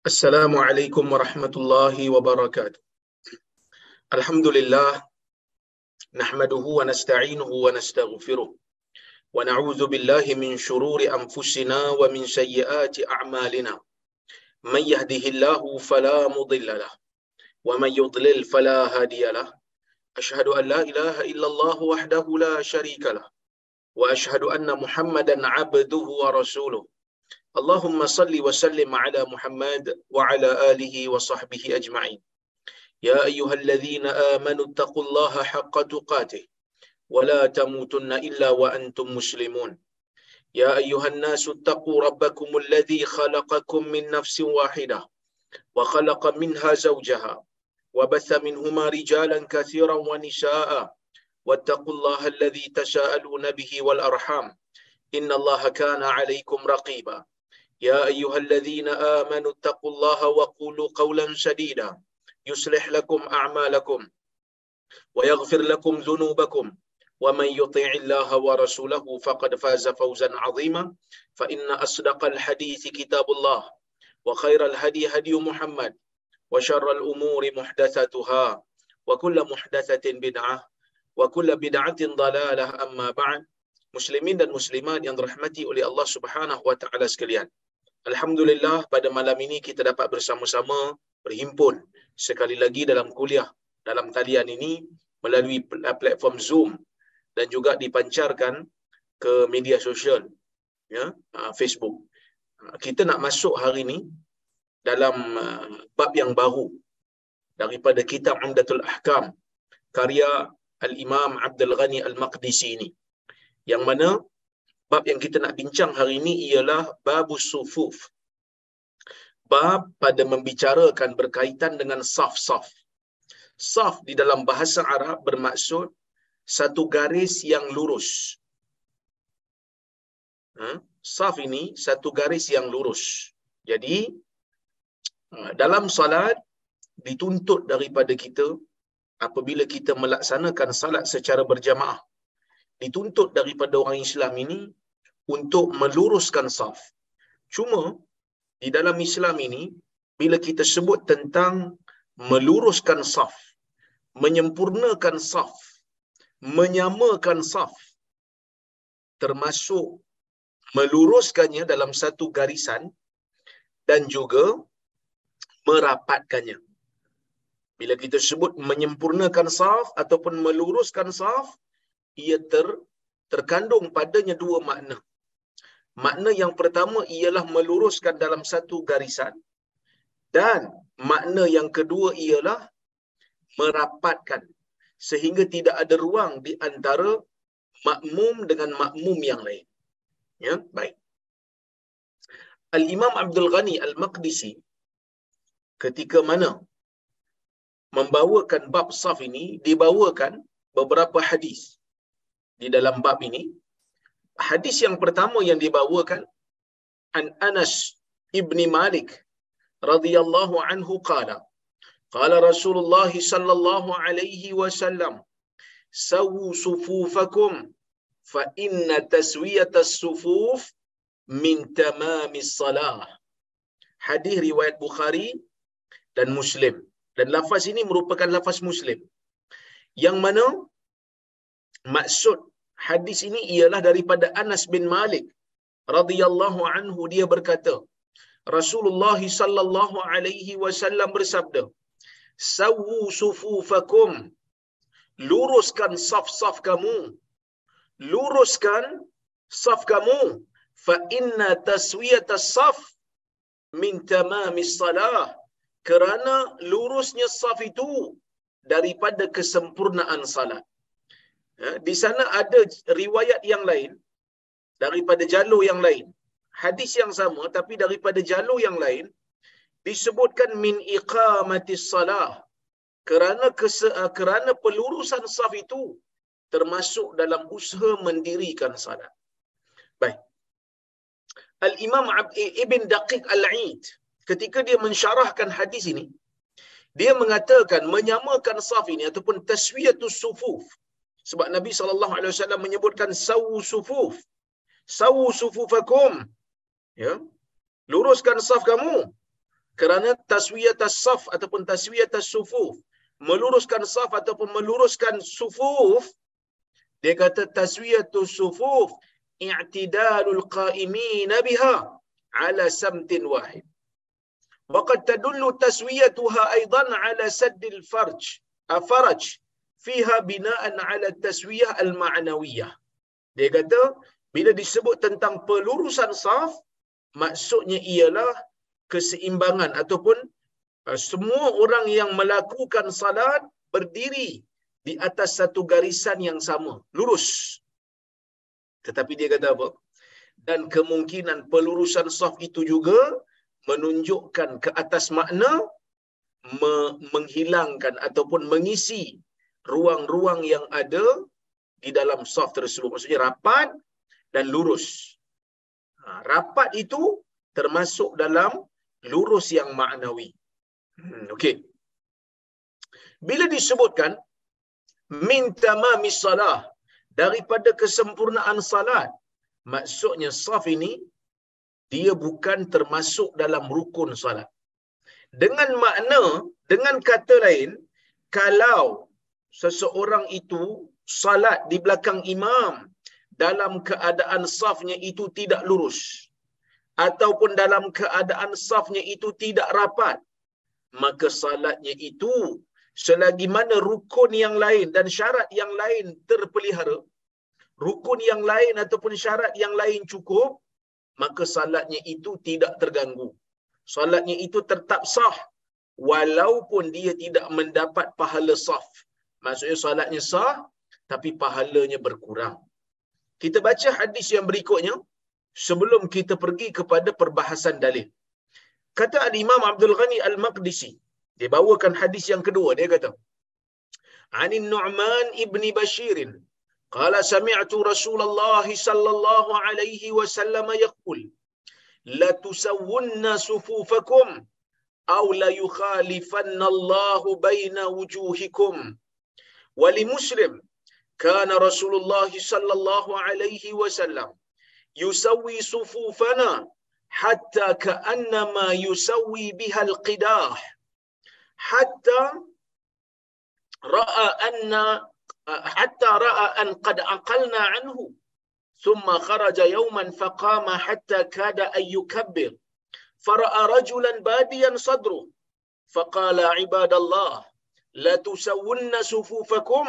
Assalamualaikum warahmatullahi wabarakatuh. Alhamdulillah, nahmaduhu wa nasta'inuhu wa nastaghfiruh. Wa na'udzu billahi min shururi anfusina wa min sayyiati a'malina. Man yahdihillahu fala mudilla lah wa man yudlil fala hadiya lah. Ashhadu an la ilaha illallah wahdahu la syarika lah wa ashhadu anna Muhammadan 'abduhu wa rasuluh. Allahumma salli wa sallim ala Muhammad wa ala alihi wa sahbihi ajma'in. Ya ayyuhalladzina amanu taqullaha haqqa tuqatih wa la tamutunna illa wa antum muslimun. Ya ayyuhan nasu taqu rabbakumul ladzi khalaqakum min nafsin wahidah wa khalaqa minha zawjaha wa batha minhuma rijalan katsiran wa nisaa'a wattaqullaha alladzi tasaaluna bihi wal arham innallaha kana 'alaykum raqiba. يا أيها الذين آمنوا اتقوا الله وقولوا قولا سديدا يصلح لكم أعمالكم ويغفر لكم ذنوبكم ومن يطع الله ورسوله فقد فاز فوزا عظيما فإن أصدق الحديث كتاب الله وخير الهدي هدي محمد وشر الأمور محدثاتها وكل محدثة بدعة وكل بدعة ضلالة أما بعد. Muslimin dan muslimat yang dirahmati oleh Allah Subhanahu wa taala sekalian. Alhamdulillah, pada malam ini kita dapat bersama-sama berhimpun sekali lagi dalam kuliah dalam talian ini melalui platform Zoom dan juga dipancarkan ke media sosial, ya, Facebook. Kita nak masuk hari ini dalam bab yang baru daripada kitab Umdatul Ahkam karya Al-Imam Abdul Ghani Al-Maqdisi ini. Yang mana bab yang kita nak bincang hari ini ialah babus sufuf. Bab pada membicarakan berkaitan dengan saf-saf. Saf di dalam bahasa Arab bermaksud satu garis yang lurus. Saf ini satu garis yang lurus. Jadi dalam salat dituntut daripada kita apabila kita melaksanakan salat secara berjamaah, dituntut daripada orang Islam ini untuk meluruskan saf. Cuma di dalam Islam ini, bila kita sebut tentang meluruskan saf, menyempurnakan saf, menyamakan saf, termasuk meluruskannya dalam satu garisan dan juga merapatkannya. Bila kita sebut menyempurnakan saf ataupun meluruskan saf, ia terkandung padanya dua makna. Makna yang pertama ialah meluruskan dalam satu garisan, dan makna yang kedua ialah merapatkan sehingga tidak ada ruang di antara makmum dengan makmum yang lain. Ya, baik. Al-Imam Abdul Ghani Al-Maqdisi ketika mana membawakan bab saf ini, dibawakan beberapa hadis di dalam bab ini. Hadis yang pertama yang dibawakan an Anas ibni Malik radhiyallahu anhu qala Rasulullah sallallahu alaihi wasallam sawu sufufakum fa inna taswiyatas sufuf min tamamis salah. Hadis riwayat Bukhari dan Muslim, dan lafaz ini merupakan lafaz Muslim, yang mana maksud hadis ini ialah daripada Anas bin Malik radhiyallahu anhu. Dia berkata, Rasulullah sallallahu alaihi wasallam bersabda, sawu sufufakum, luruskan saf-saf kamu, luruskan saf kamu, fa inna taswiyatas saf min tamamis salah, kerana lurusnya saf itu daripada kesempurnaan salat. Di sana ada riwayat yang lain daripada jalur yang lain, hadis yang sama tapi daripada jalur yang lain disebutkan min iqamatis salah, kerana pelurusan saf itu termasuk dalam usaha mendirikan salat. Baik. Al-Imam Ibn Daqiq Al-Aid ketika dia mensyarahkan hadis ini, dia mengatakan menyamakan saf ini ataupun taswiyatus sufuf, sebab Nabi SAW menyebutkan sawu sufuf, sawu sufufakum, ya, luruskan saf kamu, Kerana taswiyat as-saf ataupun taswiyat as-sufuf, meluruskan saf ataupun meluruskan sufuf, dia kata taswiyatus sufuf i'tidalul qa'imin biha ala samtin wahid. Wa qad tadullu taswiyatuha aidan ala saddil faraj fiha bina'an ala taswiyah al-ma'nawiyah. Dia kata bila disebut tentang pelurusan saf, maksudnya ialah keseimbangan ataupun semua orang yang melakukan salat berdiri di atas satu garisan yang sama, lurus. Tetapi dia kata apa? Dan kemungkinan pelurusan saf itu juga menunjukkan ke atas makna menghilangkan ataupun mengisi ruang-ruang yang ada di dalam saf tersebut. Maksudnya rapat dan lurus. Rapat itu termasuk dalam lurus yang maknawi. Okey. Bila disebutkan min tamamis salah, daripada kesempurnaan salat, maksudnya saf ini dia bukan termasuk dalam rukun salat. Dengan makna, dengan kata lain, kalau seseorang itu salat di belakang imam dalam keadaan safnya itu tidak lurus, ataupun dalam keadaan safnya itu tidak rapat, maka salatnya itu selagi mana rukun yang lain dan syarat yang lain terpelihara, rukun yang lain ataupun syarat yang lain cukup, maka salatnya itu tidak terganggu. Salatnya itu tetap sah walaupun dia tidak mendapat pahala saf. Maksudnya salatnya sah tapi pahalanya berkurang. Kita baca hadis yang berikutnya sebelum kita pergi kepada perbahasan dalil. Kata Al-Imam Abdul Ghani Al-Maqdisi, dia bawakan hadis yang kedua, dia kata, Anin Nu'man ibni Bashirin, qala sami'tu Rasulullah sallallahu alaihi wasallam yaqul, la tusawwunna sufufakum aw la yukhalifanna Allahu baina wujuhikum. Wa li Muslim, kana Rasulullah sallallahu alaihi wasallam yusawwi sufufana hatta ka'annama yusawwi biha al-qidah hatta ra'a an qad aqalna anhu thumma kharaja yawman faqama hatta kada an yukabbir fara'a rajulan badiyan sadru faqala ibadallah la tusawwunna sufufakum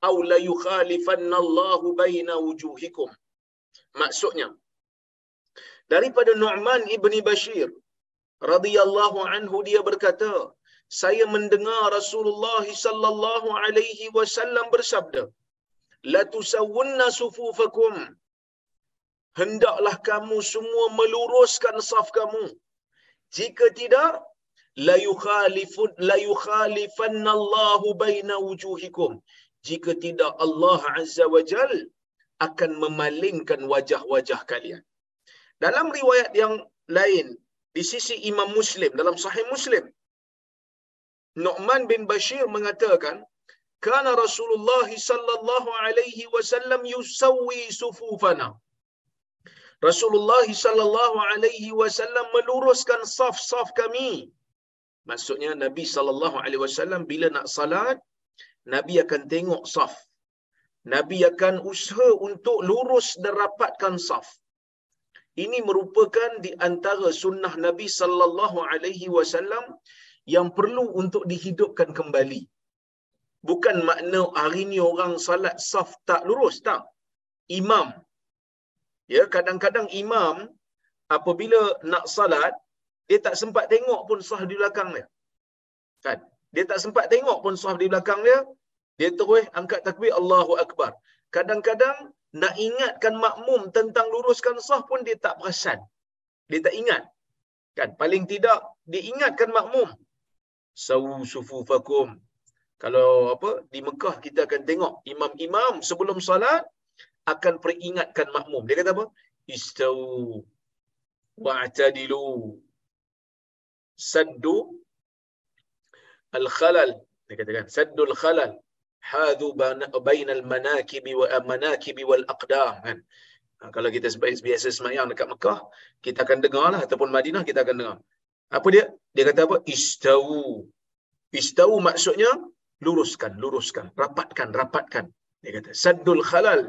aw la yukhalifanna Allahu baina wujuhikum. Maksudnya daripada Nu'man ibni Bashir radhiyallahu anhu, dia berkata, saya mendengar Rasulullah sallallahu alaihi wasallam bersabda, la tusawwunna sufufakum, hendaklah kamu semua meluruskan saf kamu, jika tidak la yukhalifanna Allahu baina wujuhikum, jika tidak Allah azza wa jal akan memalingkan wajah-wajah kalian. Dalam riwayat yang lain di sisi Imam Muslim, dalam Sahih Muslim, Nu'man bin Bashir mengatakan, kana Rasulullah sallallahu alaihi wasallam yusawwi sufufana. Rasulullah sallallahu alaihi wasallam meluruskan saf-saf kami. Maksudnya Nabi sallallahu alaihi wasallam bila nak salat, Nabi akan tengok saf. Nabi akan usaha untuk lurus dan rapatkan saf. Ini merupakan di antara sunnah Nabi sallallahu alaihi wasallam yang perlu untuk dihidupkan kembali. Bukan makna hari ni orang salat saf tak lurus, tak. Imam, ya, kadang-kadang imam apabila nak salat, dia tak sempat tengok pun saf di belakang dia. Kan? Dia tak sempat tengok pun saf di belakang dia. Dia terus angkat takbir Allahu Akbar. Kadang-kadang nak ingatkan makmum tentang luruskan saf pun dia tak perasan. Dia tak ingat. Kan? Paling tidak dia ingatkan makmum. Sawu sufufakum. Kalau di Mekah kita akan tengok imam-imam sebelum salat akan peringatkan makmum. Dia kata apa? Istawu wa'tadilu. Saddu al-khalal. Dia katakan saddul khalal. Hadhu bainal manakibi wal aqdam, kan. Kalau kita biasa semayang dekat Mekah, kita akan dengar lah, ataupun Madinah kita akan dengar. Apa dia? Dia kata apa? Istawu. Istawu maksudnya luruskan, rapatkan. Dia kata saddul khalal,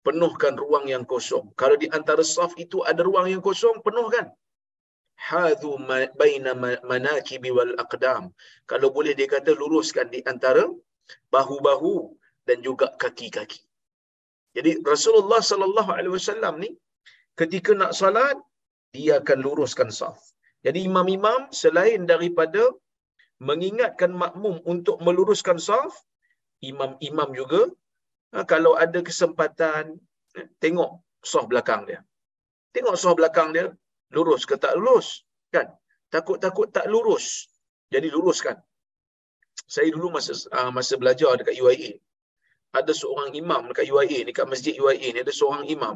penuhkan ruang yang kosong. Kalau di antara saf itu ada ruang yang kosong, penuhkan. Hadhu baina manakibi wal aqdam. Kalau boleh dia kata luruskan di antara bahu-bahu dan juga kaki-kaki. Jadi Rasulullah sallallahu alaihi wasallam ni ketika nak salat dia akan luruskan saf. Jadi imam-imam selain daripada mengingatkan makmum untuk meluruskan saf, imam-imam juga kalau ada kesempatan tengok saf belakang dia. Tengok saf belakang dia lurus ke tak lurus, kan? Takut-takut tak lurus. Jadi luruskan. Saya dulu masa belajar dekat UIA, ada seorang imam dekat UIA, dekat masjid UIA ni ada seorang imam.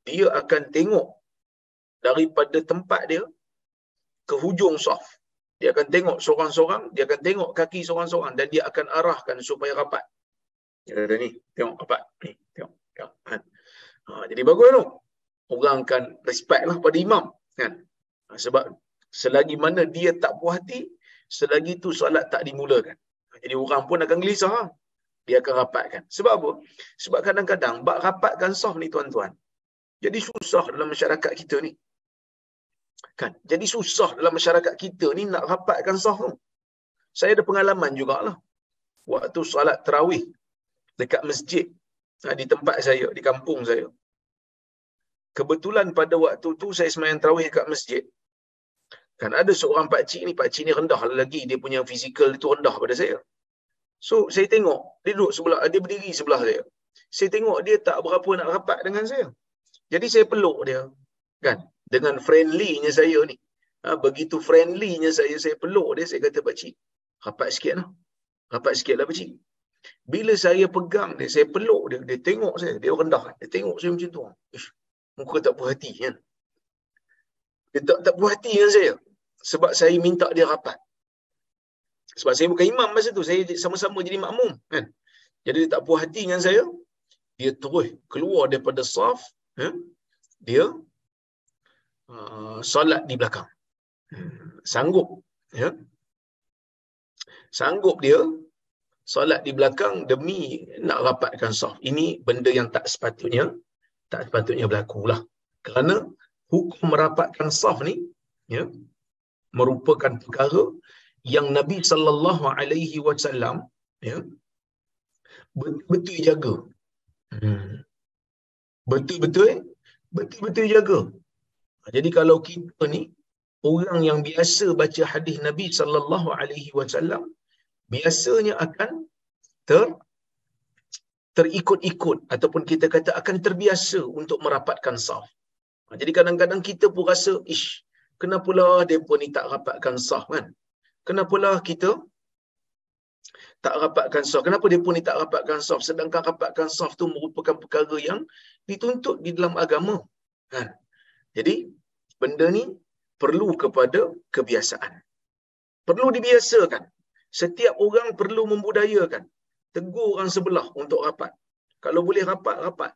Dia akan tengok daripada tempat dia ke hujung saf. Dia akan tengok seorang-seorang, dia akan tengok kaki seorang-seorang dan dia akan arahkan supaya rapat. Dia kata ni, tengok rapat. Ni, tengok. Kan? Jadi bagus tu. Orang akan respect lah pada imam. Kan? Sebab selagi mana dia tak puas hati, selagi tu solat tak dimulakan. Jadi orang pun akan gelisah. Dia akan rapatkan. Sebab apa? Sebab kadang-kadang bak rapatkan saf ni tuan-tuan, jadi susah dalam masyarakat kita ni. Kan? Jadi susah dalam masyarakat kita ni nak rapatkan saf tu. Saya ada pengalaman jugalah. Waktu solat tarawih dekat masjid di tempat saya, di kampung saya. Kebetulan pada waktu tu saya sembahyang tarawih dekat masjid. Kan ada seorang pakcik ni rendah lagi, dia punya fizikal itu rendah pada saya. So saya tengok dia duduk sebelah, dia berdiri sebelah saya. Saya tengok dia tak berapa nak rapat dengan saya. Jadi saya peluk dia, kan? Dengan friendly-nya saya ni. Begitu friendly-nya saya peluk dia, saya kata, "Pakcik, rapat sikitlah. Rapat sikitlah pakcik." Bila saya pegang dia, saya peluk dia, dia tengok saya, dia rendah. Dia tengok saya macam tu. Ish, muka tak puas hati kan? Dia tak puas hati dengan saya sebab saya minta dia rapat. Sebab saya bukan imam masa tu, saya sama-sama jadi makmum kan. Jadi dia tak puas hati dengan saya, dia terus keluar daripada saf, dia solat di belakang. Sanggup sanggup dia solat di belakang demi nak rapatkan saf. Ini benda yang tak sepatutnya berlakulah. Kerana hukum merapatkan saf ni merupakan perkara yang Nabi sallallahu alaihi wasallam betul-betul jaga. Betul-betul jaga. Jadi kalau kita ni orang yang biasa baca hadis Nabi sallallahu alaihi wasallam, biasanya akan terikut-ikut ataupun kita kata akan terbiasa untuk merapatkan saf. Jadi kadang-kadang kita pun rasa, ish, kenapalah depa ni tak rapatkan saf kan? Kenapalah kita tak rapatkan saf? Kenapa depa ni tak rapatkan saf? Sedangkan rapatkan saf tu merupakan perkara yang dituntut di dalam agama. Kan? Jadi benda ni perlu kepada kebiasaan. Perlu dibiasakan. Setiap orang perlu membudayakan. Tegur orang sebelah untuk rapat. Kalau boleh rapat.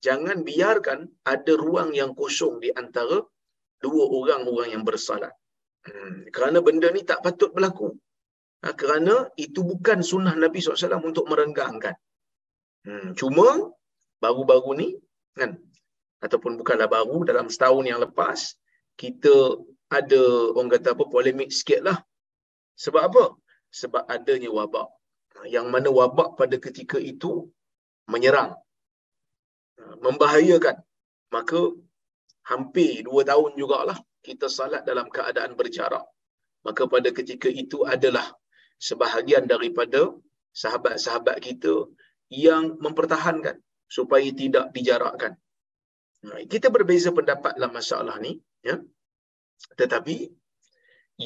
Jangan biarkan ada ruang yang kosong di antara dua orang yang bersalat. Kerana benda ni tak patut berlaku. Kerana itu bukan sunnah Nabi SAW untuk merenggangkan. Cuma baru-baru ni kan, ataupun bukanlah baru, dalam setahun yang lepas kita ada orang kata apa, polemik sikit lah. Sebab apa? Sebab adanya wabak. Yang mana wabak pada ketika itu menyerang, membahayakan. Maka hampir 2 tahun jugalah kita salat dalam keadaan berjarak. Maka pada ketika itu adalah sebahagian daripada sahabat-sahabat kita yang mempertahankan supaya tidak dijarakkan. Kita berbeza pendapat dalam masalah ni, ya. Tetapi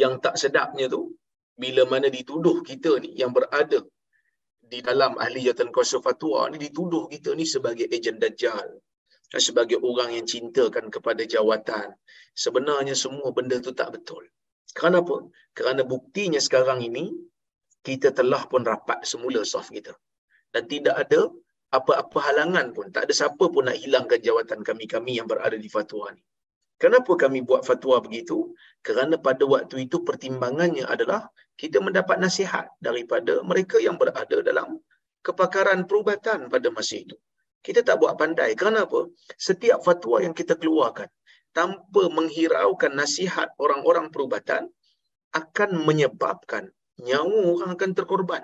yang tak sedapnya tu, bila mana dituduh kita ni yang berada di dalam ahli jawatan kuasa fatwa ni, dituduh kita ni sebagai ejen Dajjal, sebagai orang yang cintakan kepada jawatan. Sebenarnya semua benda tu tak betul. Kenapa? Kerana buktinya sekarang ini kita telah pun rapat semula saf kita. Dan tidak ada apa-apa halangan pun. Tak ada siapa pun nak hilangkan jawatan kami-kami yang berada di fatwa ni. Kenapa kami buat fatwa begitu? Kerana pada waktu itu pertimbangannya adalah kita mendapat nasihat daripada mereka yang berada dalam kepakaran perubatan pada masa itu. Kita tak buat pandai. Kenapa? Setiap fatwa yang kita keluarkan tanpa menghiraukan nasihat orang-orang perubatan akan menyebabkan nyawa orang akan terkorban.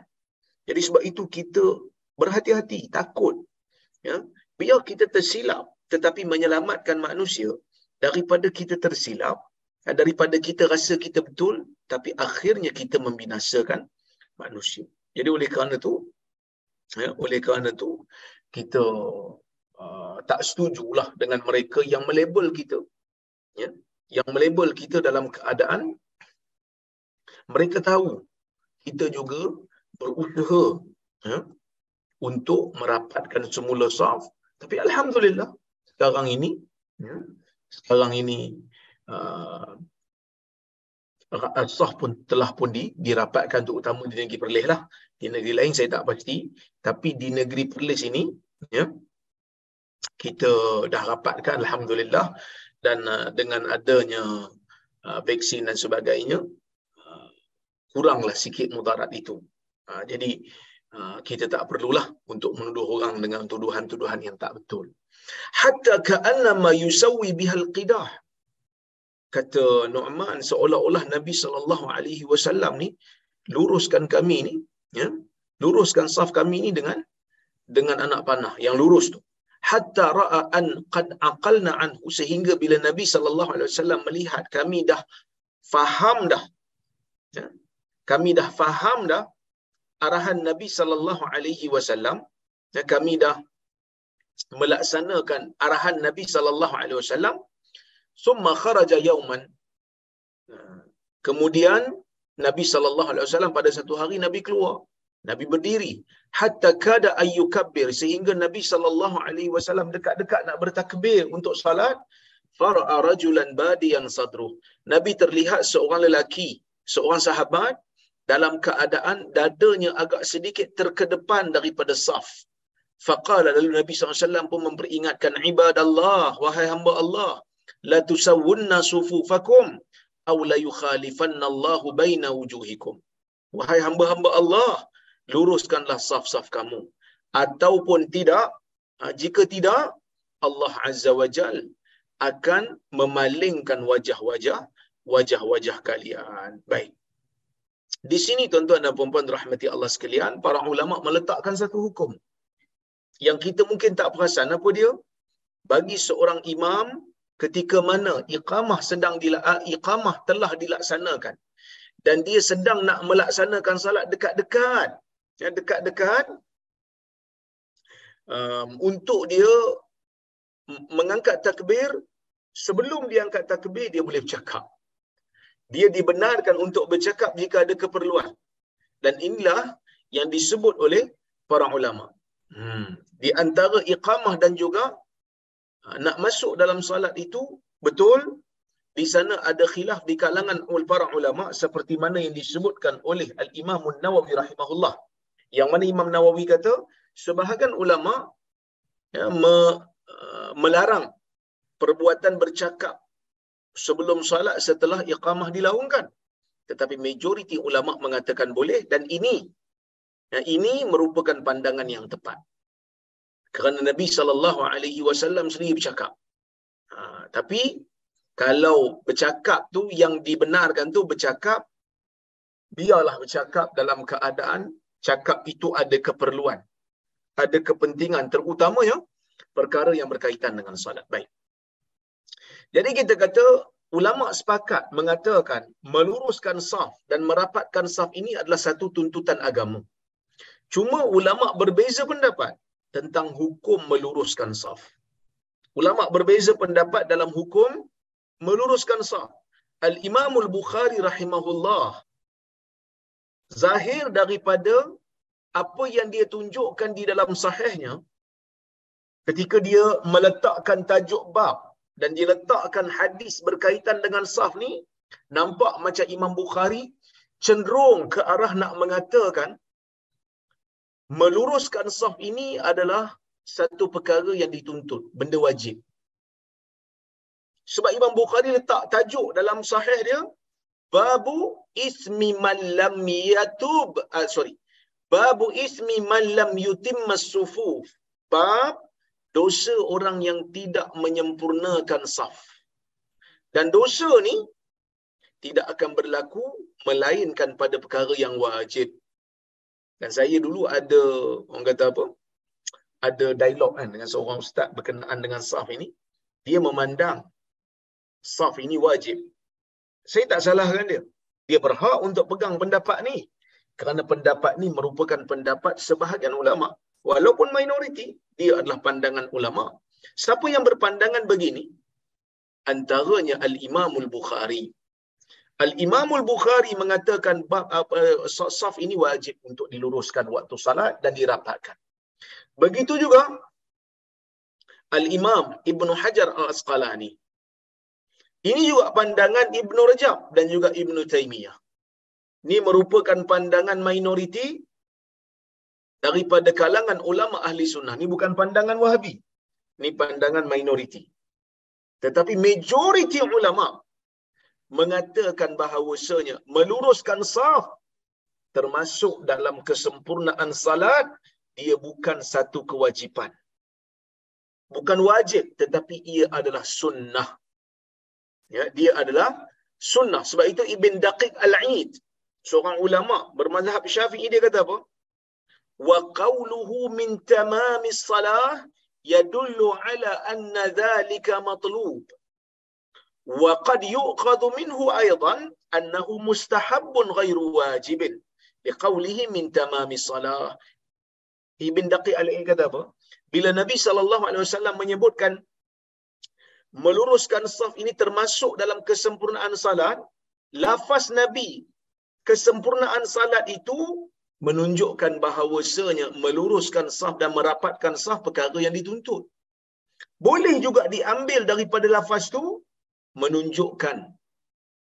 Jadi sebab itu kita berhati-hati, takut. Ya, biar kita tersilap tetapi menyelamatkan manusia daripada kita tersilap, daripada kita rasa kita betul tapi akhirnya kita membinasakan manusia. Jadi oleh kerana tu kita tak setujulah dengan mereka yang melabel kita, ya, yang melabel kita dalam keadaan mereka tahu kita juga berusaha, ya, untuk merapatkan semula saf. Tapi alhamdulillah sekarang ini, ya, saf pun telah pun dirapatkan, terutama di negeri Perlis lah. Di negeri lain saya tak pasti, tapi di negeri Perlis ini, ya, kita dah rapatkan alhamdulillah. Dan dengan adanya vaksin dan sebagainya, kuranglah sikit mudarat itu. Jadi kita tak perlulah untuk menuduh orang dengan tuduhan-tuduhan yang tak betul. Hatta ka'annama yusawwi bihal qidah. Kata Nu'man, seolah-olah Nabi SAW ni luruskan kami ni, ya, luruskan saf kami ni dengan anak panah yang lurus tu. Hatta ra'a an qad aqalna anhu, sehingga bila Nabi SAW melihat kami dah faham dah, ya, kami dah faham dah arahan Nabi SAW, ya, kami dah melaksanakan arahan Nabi SAW. Summa kharaja yauman, kemudian Nabi SAW pada satu hari Nabi keluar, Nabi berdiri, hatta kada ayyukabbir, sehingga Nabi SAW dekat-dekat nak bertakbir untuk salat. Fara'a rajulan badiyan sadruh, Nabi terlihat seorang lelaki, seorang sahabat dalam keadaan dadanya agak sedikit terkedepan daripada saf. Faqala, lalu Nabi SAW pun memperingatkan, ibadallah, wahai hamba Allah, la tusawwunna sufufakum aw la yukhalifanna Allahu baina wujuhikum. Wahai hamba-hamba Allah, luruskanlah saf-saf kamu, ataupun tidak, jika tidak, Allah Azza wa Jal akan memalingkan wajah-wajah kalian. Baik. Di sini tuan-tuan dan puan-puan rahmati Allah sekalian, para ulama meletakkan satu hukum yang kita mungkin tak perasan apa dia. Bagi seorang imam, ketika mana iqamah telah dilaksanakan dan dia sedang nak melaksanakan salat dekat-dekat, ya, dekat-dekat, untuk dia mengangkat takbir, sebelum dia angkat takbir dia boleh bercakap. Dia dibenarkan untuk bercakap jika ada keperluan. Dan inilah yang disebut oleh para ulama. Di antara iqamah dan juga nak masuk dalam salat itu, betul, di sana ada khilaf di kalangan para ulama, seperti mana yang disebutkan oleh Al-Imam Nawawi rahimahullah. Yang mana Imam Nawawi kata, sebahagian ulama, ya, melarang perbuatan bercakap sebelum salat setelah iqamah dilaungkan. Tetapi majoriti ulama mengatakan boleh, dan ini merupakan pandangan yang tepat. Kerana Nabi SAW sendiri bercakap. Tapi kalau bercakap tu yang dibenarkan tu bercakap, biarlah bercakap dalam keadaan cakap itu ada keperluan, ada kepentingan, terutamanya perkara yang berkaitan dengan salat. Baik. Jadi kita kata ulama sepakat mengatakan meluruskan saf dan merapatkan saf ini adalah satu tuntutan agama. Cuma ulama berbeza pendapat tentang hukum meluruskan saf. Ulama berbeza pendapat dalam hukum meluruskan saf. Al-Imam Al-Bukhari rahimahullah, zahir daripada apa yang dia tunjukkan di dalam sahihnya, ketika dia meletakkan tajuk bab dan dia letakkan hadis berkaitan dengan saf ni, nampak macam Imam Bukhari cenderung ke arah nak mengatakan meluruskan saf ini adalah satu perkara yang dituntut, benda wajib. Sebab Imam Bukhari letak tajuk dalam sahih dia, babu ismi man lam yatub, babu ismi man lam yutimmas sufuf. Bab dosa orang yang tidak menyempurnakan saf. Dan dosa ni tidak akan berlaku melainkan pada perkara yang wajib. Dan saya dulu ada, orang kata apa, ada dialog kan dengan seorang ustaz berkenaan dengan saf ini. Dia memandang saf ini wajib. Saya tak salahkan dia. Dia berhak untuk pegang pendapat ni. Kerana pendapat ni merupakan pendapat sebahagian ulama. Walaupun minoriti, dia adalah pandangan ulama. Siapa yang berpandangan begini? Antaranya Al-Imamul Bukhari. Al-Imamul Bukhari mengatakan saf ini wajib untuk diluruskan waktu salat dan dirapatkan. Begitu juga Al-Imam Ibn Hajar Al-Asqalani. Ini juga pandangan Ibn Rajab dan juga Ibn Taymiyah. Ini merupakan pandangan minoriti daripada kalangan ulama ahli sunnah. Ini bukan pandangan Wahabi. Ini pandangan minoriti. Tetapi majoriti ulama mengatakan bahawasanya meluruskan saf termasuk dalam kesempurnaan salat, dia bukan satu kewajipan. Bukan wajib, tetapi ia adalah sunnah. Ya, dia adalah sunnah. Sebab itu Ibn Daqiq Al-Aid, seorang ulama bermazhab Syafi'i, dia kata apa? Wa qawluhu min tamamis salah yadullu ala anna dhalika matlub. Wa qad yu'khadhu minhu aydan annahu mustahabbun ghairu wajibin. Liqawlihi min tamamis salah. Ibn Daqiq Al-Aid kata apa? Bila Nabi SAW menyebutkan meluruskan saf ini termasuk dalam kesempurnaan salat, lafaz Nabi kesempurnaan salat itu menunjukkan bahawasanya meluruskan saf dan merapatkan saf perkara yang dituntut. Boleh juga diambil daripada lafaz tu menunjukkan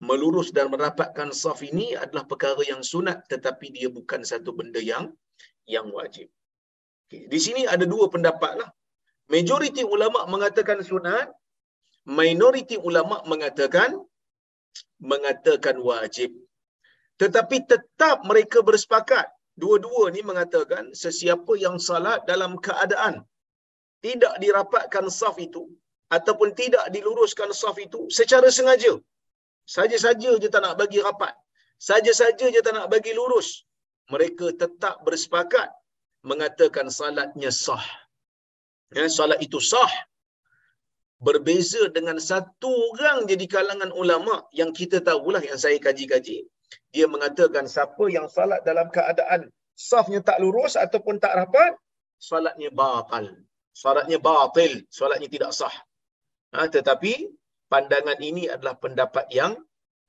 melurus dan merapatkan saf ini adalah perkara yang sunat, tetapi dia bukan satu benda yang wajib. Okay. Di sini ada dua pendapat lah. Majoriti ulama mengatakan sunat, minoriti ulama mengatakan wajib. Tetapi tetap mereka bersepakat. Dua-dua ni mengatakan sesiapa yang salat dalam keadaan tidak dirapatkan saf itu ataupun tidak diluruskan saf itu secara sengaja, saja-saja je tak nak bagi rapat, saja-saja je tak nak bagi lurus, mereka tetap bersepakat mengatakan salatnya sah. Ya, salat itu sah. Berbeza dengan satu orang je di kalangan ulama yang kita tahulah, yang saya kaji-kaji, dia mengatakan siapa yang salat dalam keadaan safnya tak lurus ataupun tak rapat, salatnya batal. Salatnya batil, salatnya tidak sah. Tetapi pandangan ini adalah pendapat yang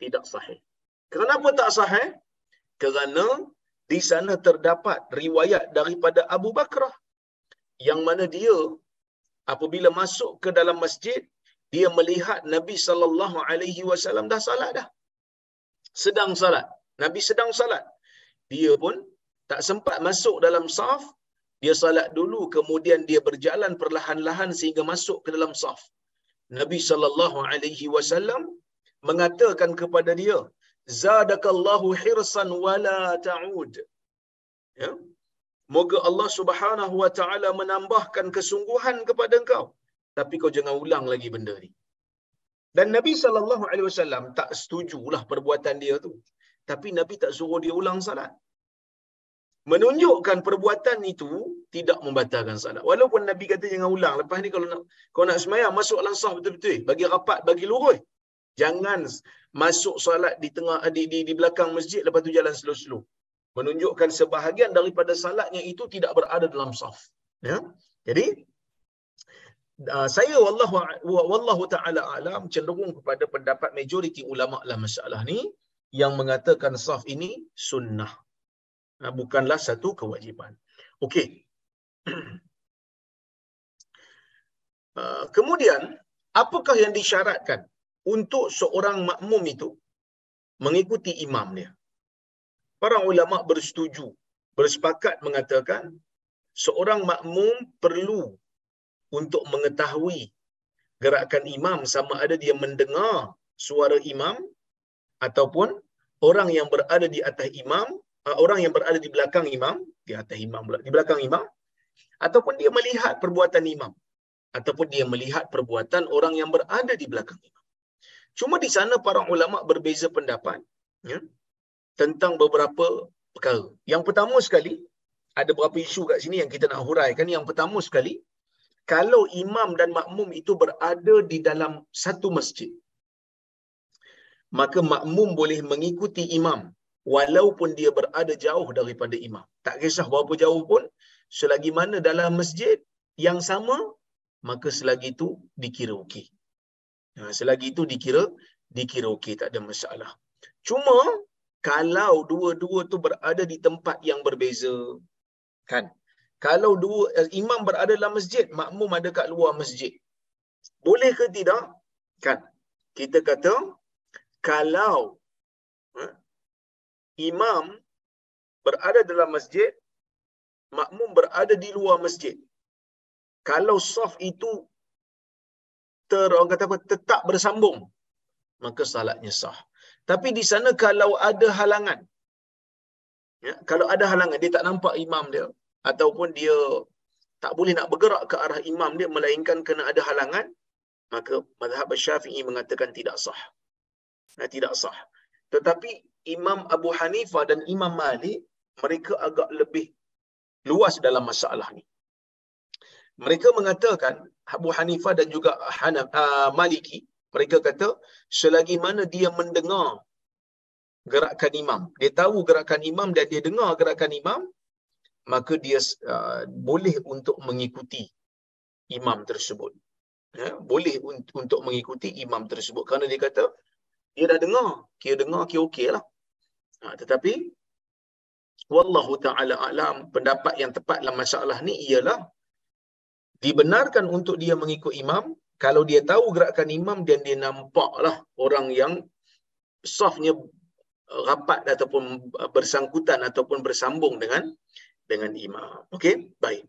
tidak sahih. Kenapa tak sahih? Kerana di sana terdapat riwayat daripada Abu Bakrah yang mana dia apabila masuk ke dalam masjid, dia melihat Nabi SAW dah salat dah. Sedang salat. Nabi sedang salat. Dia pun tak sempat masuk dalam saf. Dia salat dulu, kemudian dia berjalan perlahan-lahan sehingga masuk ke dalam saf. Nabi SAW mengatakan kepada dia, Zadakallahu hirsan wala ta'ud. Ya. Moga Allah Subhanahu wa taala menambahkan kesungguhan kepada engkau, tapi kau jangan ulang lagi benda ni. Dan Nabi SAW tak setujulah perbuatan dia tu. Tapi Nabi tak suruh dia ulang salat. Menunjukkan perbuatan itu tidak membatalkan salat. Walaupun Nabi kata jangan ulang. Lepas ni kau nak sembahyang, masuk dalam saf betul-betul. Bagi rapat, bagi lurus. Jangan masuk salat di tengah di belakang masjid lepas tu jalan slow-slow. Menunjukkan sebahagian daripada salatnya itu tidak berada dalam saf. Ya. Jadi saya wallahu taala alam cenderung kepada pendapat majoriti ulama dalam masalah ni yang mengatakan saf ini sunnah, bukanlah satu kewajipan. Okey. Kemudian apakah yang disyaratkan untuk seorang makmum itu mengikuti imam dia? Para ulama bersepakat mengatakan seorang makmum perlu untuk mengetahui gerakan imam sama ada dia mendengar suara imam ataupun orang yang berada di atas imam, orang yang berada di belakang imam, di atas imam pula, di belakang imam, ataupun dia melihat perbuatan imam, ataupun dia melihat perbuatan orang yang berada di belakang imam. Cuma di sana para ulama berbeza pendapat, ya, tentang beberapa perkara. Yang pertama sekali, ada beberapa isu kat sini yang kita nak huraikan. Yang pertama sekali, kalau imam dan makmum itu berada di dalam satu masjid, maka makmum boleh mengikuti imam walaupun dia berada jauh daripada imam. Tak kisah berapa jauh pun, selagi mana dalam masjid yang sama, maka selagi itu dikira okey. Selagi itu dikira okey, tak ada masalah. Cuma kalau dua-dua tu berada di tempat yang berbeza, kan? Kalau imam berada dalam masjid, makmum ada kat luar masjid, boleh ke tidak? Kan? Kita kata kalau imam berada dalam masjid, makmum berada di luar masjid, kalau saf itu orang kata apa, tetap bersambung, maka salatnya sah. Tapi di sana kalau ada halangan, ya, kalau ada halangan, dia tak nampak imam dia, ataupun dia tak boleh nak bergerak ke arah imam dia, melainkan kena ada halangan, maka mazhab Syafi'i mengatakan tidak sah. Tidak sah. Tetapi Imam Abu Hanifah dan Imam Malik, mereka agak lebih luas dalam masalah ni. Mereka mengatakan, Abu Hanifah dan juga Maliki, mereka kata selagi mana dia mendengar gerakan imam, dia tahu gerakan imam dan dia dengar gerakan imam, maka dia boleh untuk mengikuti imam tersebut. Ya, boleh untuk mengikuti imam tersebut kerana dia kata dia dah dengar, kira okeylah. Tetapi wallahu taala alam, pendapat yang tepat dalam masalah ni ialah dibenarkan untuk dia mengikut imam kalau dia tahu gerakan imam dan dia nampaklah orang yang safnya rapat ataupun bersangkutan ataupun bersambung dengan imam. Okey, baik.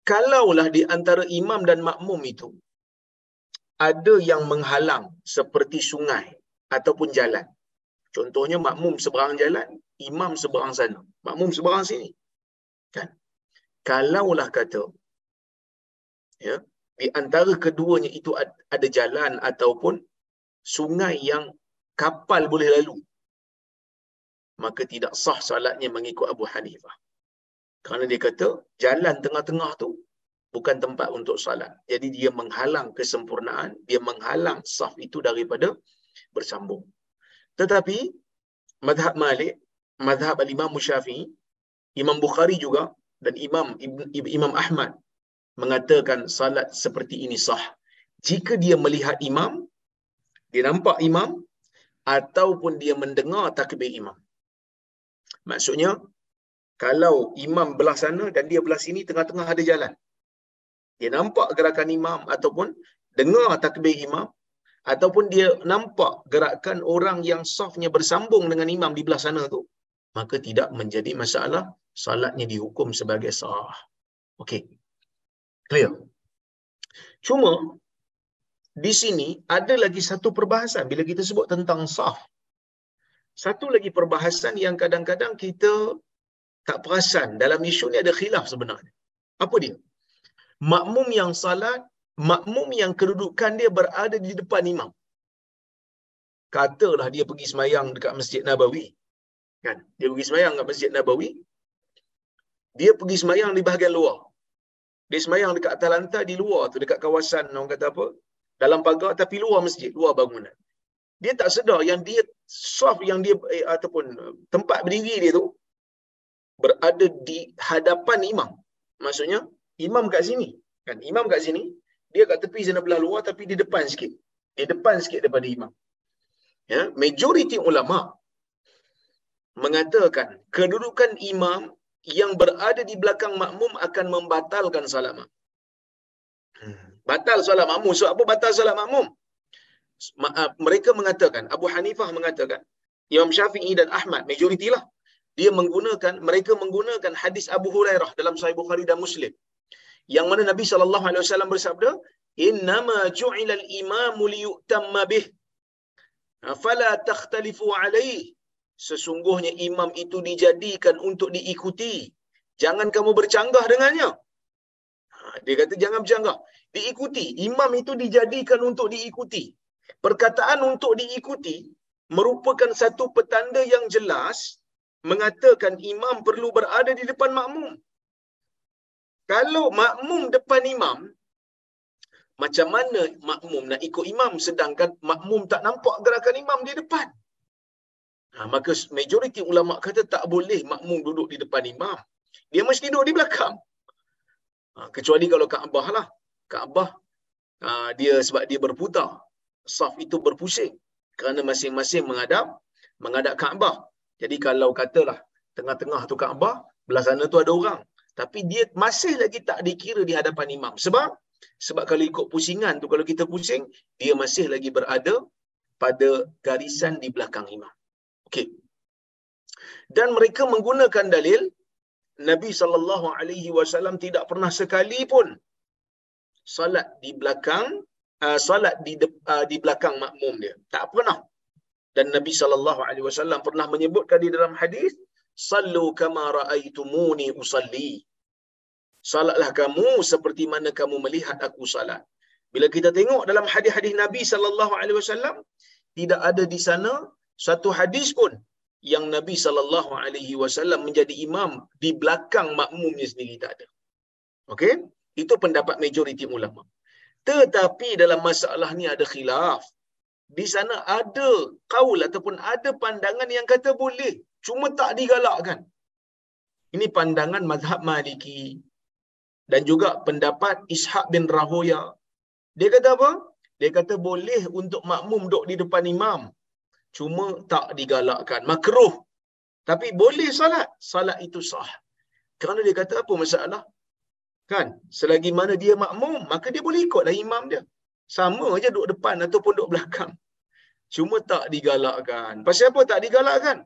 Kalaulah di antara imam dan makmum itu ada yang menghalang seperti sungai ataupun jalan. Contohnya makmum seberang jalan, imam seberang sana, makmum seberang sini. Kan? Kalaulah kata, ya, di antara keduanya itu ada jalan ataupun sungai yang kapal boleh lalu, maka tidak sah salatnya mengikut Abu Hanifah. Kerana dia kata jalan tengah-tengah tu bukan tempat untuk salat. Jadi dia menghalang kesempurnaan, dia menghalang saf itu daripada bersambung. Tetapi mazhab Malik, mazhab al-Imam Syafi'i, Imam Bukhari juga dan Imam Ahmad mengatakan salat seperti ini sah jika dia melihat imam, dia nampak imam, ataupun dia mendengar takbir imam. Maksudnya kalau imam belah sana dan dia belah sini, tengah-tengah ada jalan, dia nampak gerakan imam ataupun dengar takbir imam, ataupun dia nampak gerakan orang yang safnya bersambung dengan imam di belah sana tu, maka tidak menjadi masalah, salatnya dihukum sebagai sah. Okey. Clear? Cuma di sini ada lagi satu perbahasan bila kita sebut tentang saf. Satu lagi perbahasan yang kadang-kadang kita tak perasan. Dalam isu ni ada khilaf sebenarnya. Apa dia? Makmum yang salat, makmum yang kedudukan dia berada di depan imam. Katalah dia pergi semayang dekat Masjid Nabawi. Kan? Dia pergi semayang dekat Masjid Nabawi. Dia pergi semayang di bahagian luar. Dia semayang dekat atas lantai di luar tu, dekat kawasan, orang kata apa, dalam pagar, tapi luar masjid, luar bangunan. Dia tak sedar yang dia, saf yang dia, ataupun tempat berdiri dia tu, berada di hadapan imam. Maksudnya, imam kat sini. Kan? Imam kat sini, dia kat tepi sana belah luar, tapi di depan sikit. Di depan sikit daripada imam. Ya, majoriti ulama mengatakan kedudukan imam yang berada di belakang makmum akan membatalkan salat makmum. Batal salat makmum. Sebab apa batal salat makmum? Mereka mengatakan, Abu Hanifah mengatakan, Imam Syafi'i dan Ahmad, majoritilah, mereka menggunakan hadis Abu Hurairah dalam Sahih Bukhari dan Muslim, Yang mana Nabi SAW bersabda, "Innama ju'ilal imamu liyu'tamma bih, fala takhtalifu alaih." Sesungguhnya imam itu dijadikan untuk diikuti. Jangan kamu bercanggah dengannya. Dia kata jangan bercanggah. Diikuti. Imam itu dijadikan untuk diikuti. Perkataan untuk diikuti merupakan satu petanda yang jelas mengatakan imam perlu berada di depan makmum. Kalau makmum depan imam, macam mana makmum nak ikut imam sedangkan makmum tak nampak gerakan imam di depan? Maka majoriti ulama kata tak boleh makmum duduk di depan imam. Dia mesti duduk di belakang. Kecuali kalau Kaabah lah. Kaabah dia sebab dia berputar. Saf itu berpusing kerana masing-masing menghadap Kaabah. Jadi kalau katalah tengah-tengah tu Kaabah, belah sana tu ada orang, tapi dia masih lagi tak dikira di hadapan imam. Sebab kalau ikut pusingan tu, kalau kita pusing, dia masih lagi berada pada garisan di belakang imam. Okey. Dan mereka menggunakan dalil Nabi SAW tidak pernah sekali pun solat di belakang solat di belakang makmum dia. Tak pernah. Dan Nabi SAW pernah menyebutkan di dalam hadis, "Sallu kama raaitumuni usalli." Salatlah kamu seperti mana kamu melihat aku salat. Bila kita tengok dalam hadis-hadis Nabi SAW, tidak ada di sana satu hadis pun yang Nabi SAW menjadi imam di belakang makmumnya sendiri, tak ada. Okey? Itu pendapat majoriti ulama. Tetapi dalam masalah ni ada khilaf. Di sana ada kaul ataupun ada pandangan yang kata boleh, cuma tak digalakkan. Ini pandangan mazhab Maliki dan juga pendapat Ishaq bin Rahoya. Dia kata apa? Dia kata boleh untuk makmum duduk di depan imam, cuma tak digalakkan, makruh. Tapi boleh salat. Salat itu sah. Kerana dia kata apa masalah? Kan? Selagi mana dia makmum, maka dia boleh ikutlah imam dia. Sama aja duduk depan ataupun duduk belakang. Cuma tak digalakkan. Pasal apa tak digalakkan?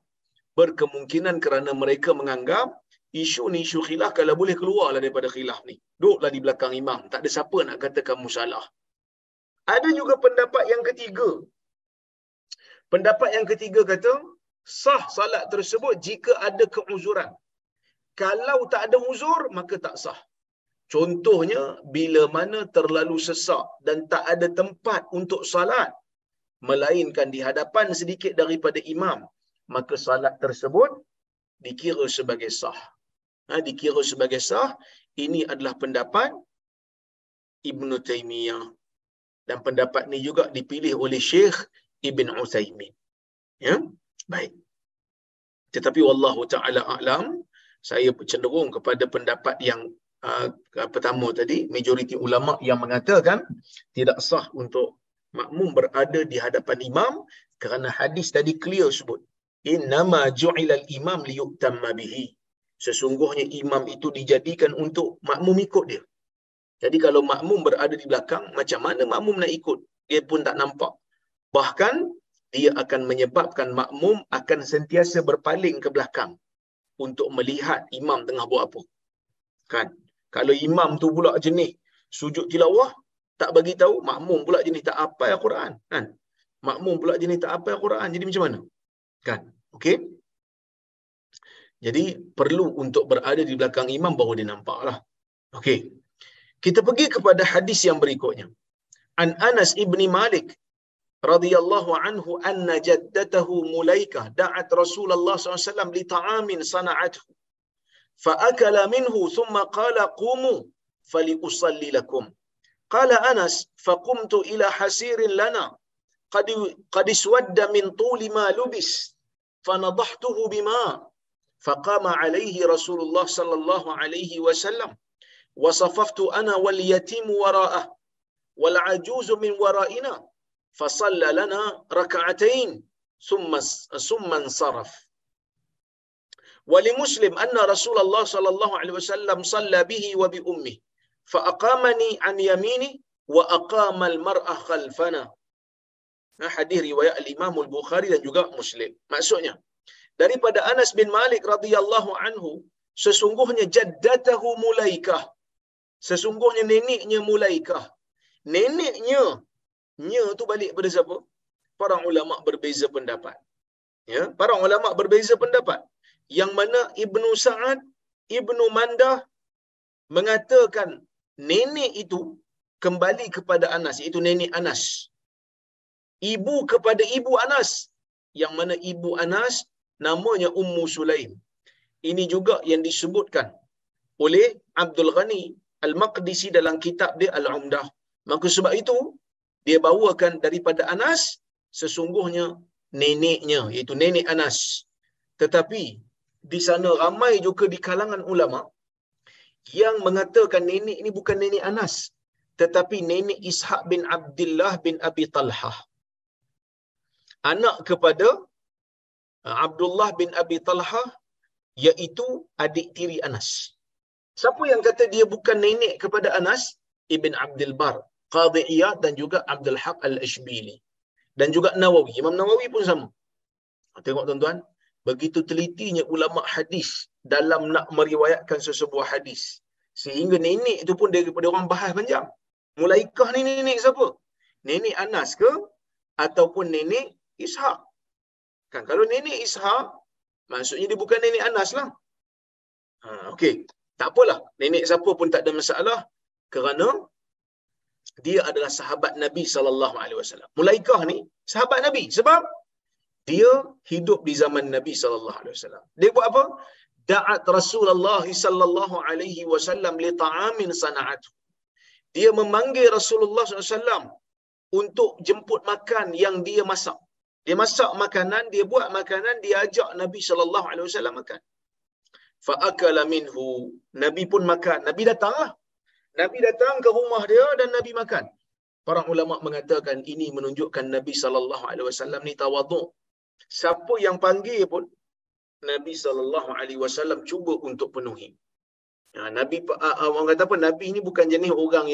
Berkemungkinan kerana mereka menganggap isu ni isu khilaf, kalau boleh keluarlah daripada khilaf ni. Duduklah di belakang imam. Tak ada siapa nak kata kamu salah. Ada juga pendapat yang ketiga. Pendapat yang ketiga kata, sah salat tersebut jika ada keuzuran. Kalau tak ada uzur, maka tak sah. Contohnya, bila mana terlalu sesak dan tak ada tempat untuk salat, melainkan di hadapan sedikit daripada imam, maka salat tersebut dikira sebagai sah. Dikira sebagai sah. Ini adalah pendapat Ibn Taymiyah. Dan pendapat ni juga dipilih oleh Syekh Ibn Uthaymin. Ya, baik. Tetapi wallahu ta'ala a'lam, saya cenderung kepada pendapat yang pertama tadi, majoriti ulama yang mengatakan tidak sah untuk makmum berada di hadapan imam kerana hadis tadi clear sebut, "Innama ju'ilal imam liyu'tamma bihi." Sesungguhnya imam itu dijadikan untuk makmum ikut dia. Jadi kalau makmum berada di belakang, macam mana makmum nak ikut? Dia pun tak nampak. Bahkan dia akan menyebabkan makmum akan sentiasa berpaling ke belakang untuk melihat imam tengah buat apa. Kan? Kalau imam tu pula jenis sujud tilawah, tak bagi tahu, makmum pula jenis tak hafal Al-Quran, kan? Makmum pula jenis tak hafal Al-Quran, jadi macam mana? Kan? Okey? Jadi perlu untuk berada di belakang imam baru dia nampaklah. Okey. Kita pergi kepada hadis yang berikutnya. An Anas ibni Malik radhiyallahu anhu anna jaddatahu Mulaikah da'at Rasulullah SAW li ta'amin sana'athu fa'akala minhu thumma qala qumu faliusalli lakum. Qala Anas faqumtu ila hasirin lana qad iswadda min tuli ma lubis fanadahtuhu bima faqama alayhi Rasulullah sallallahu alaihi wasallam وصففت أنا واليتيم وراءه والعجوز من ورائنا فصلى لنا ركعتين ثم انصرف. ولمسلم أن رسول الله صلى الله عليه وسلم صلى به وبأمه فأقامني عن يميني وأقام المرأة خلفنا. Hadis riwayat Imam Al-Bukhari dan juga Muslim. Maksudnya, daripada Anas bin Malik radhiyallahu anhu, sesungguhnya jaddatahu Mulaikah, Sesungguhnya neneknya Mulaikah. Neneknya, nya tu balik pada siapa? Para ulama berbeza pendapat. Ya, para ulama berbeza pendapat. Yang mana Ibnu Sa'ad, Ibnu Mandah mengatakan nenek itu kembali kepada Anas, iaitu nenek Anas. Ibu kepada ibu Anas, yang mana ibu Anas namanya Ummu Sulaim. Ini juga yang disebutkan oleh Abdul Ghani Al-Maqdisi dalam kitab dia Al-Umdah. Maka sebab itu dia bawakan daripada Anas, sesungguhnya neneknya, iaitu nenek Anas. Tetapi di sana ramai juga di kalangan ulama yang mengatakan nenek ini bukan nenek Anas, tetapi nenek Ishaq bin Abdullah bin Abi Talhah, anak kepada Abdullah bin Abi Talhah, iaitu adik tiri Anas. Siapa yang kata dia bukan nenek kepada Anas? Ibn Abdul Bar, Qadhi Iyad dan juga Abdul Haq Al-Ashbili. Dan juga Nawawi. Imam Nawawi pun sama. Tengok tuan-tuan, begitu telitinya ulama hadis dalam nak meriwayatkan sesebuah hadis. Sehingga nenek itu pun daripada orang bahas panjang. Mulaikah ni nenek siapa? Nenek Anas ke? Ataupun nenek Ishaq? Kan, kalau nenek Ishaq, maksudnya dia bukan nenek Anas lah. Okey. Tak apalah. Nenek siapa pun tak ada masalah. Kerana dia adalah sahabat Nabi SAW. Mulaikah ni sahabat Nabi. Sebab dia hidup di zaman Nabi SAW. Dia buat apa? Da'at Rasulullah SAW li ta'amin sana'atu. Dia memanggil Rasulullah SAW untuk jemput makan yang dia masak. Dia masak makanan, dia buat makanan, dia ajak Nabi SAW makan. Fa'akala minhu. Nabi pun makan. Nabi datanglah. Nabi datang ke rumah dia dan Nabi makan. Para ulama mengatakan ini menunjukkan Nabi SAW ni tawaduk. Siapa yang panggil pun Nabi SAW cuba untuk penuhi. Nabi orang kata apa? Nabi ni bukan jenis orang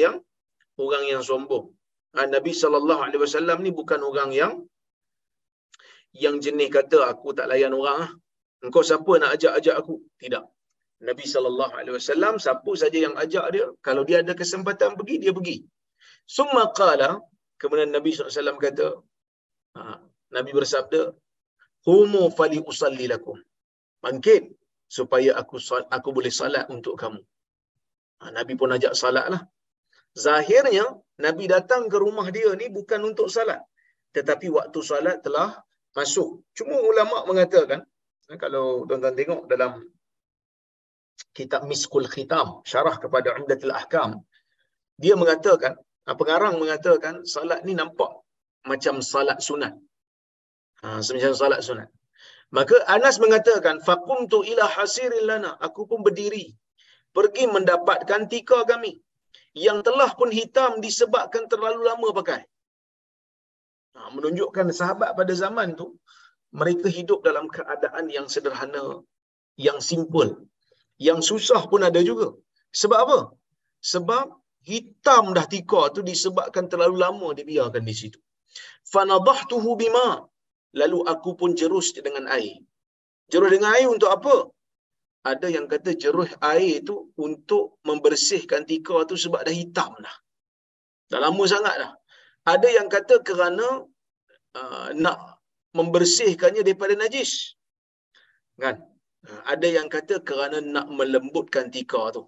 yang sombong. Nabi SAW ni bukan orang yang jenis kata aku tak layan orang ah. Engkau siapa nak ajak aku? Tidak. Nabi SAW siapa saja yang ajak dia, kalau dia ada kesempatan pergi, dia pergi. Summa qala, kemudian Nabi SAW kata, Nabi bersabda, humu fali usalli lakum. Bangkit supaya aku boleh salat untuk kamu. Nabi pun ajak salat lah. Zahirnya Nabi datang ke rumah dia ni bukan untuk salat, tetapi waktu salat telah masuk. Cuma ulama mengatakan, kalau tuan-tuan tengok dalam kitab Miskul Khitam, syarah kepada Umdatul Ahkam, dia mengatakan, pengarang mengatakan salat ni nampak macam salat sunat. Semacam salat sunat. Maka Anas mengatakan, faqumtu ila hasirin lana, aku pun berdiri pergi mendapatkan tikar kami yang telah pun hitam disebabkan terlalu lama pakai. Menunjukkan sahabat pada zaman tu mereka hidup dalam keadaan yang sederhana, yang simple, yang susah pun ada juga. Sebab apa? Sebab hitam dah tikar tu disebabkan terlalu lama dibiarkan di situ. Fanadahtuhu bima, lalu aku pun jerus dengan air. Jerus dengan air untuk apa? Ada yang kata jerus air itu untuk membersihkan tikar tu sebab dah hitam dah. Dah lama sangat dah. Ada yang kata kerana nak membersihkannya daripada najis. Kan? Ada yang kata kerana nak melembutkan tikar tu.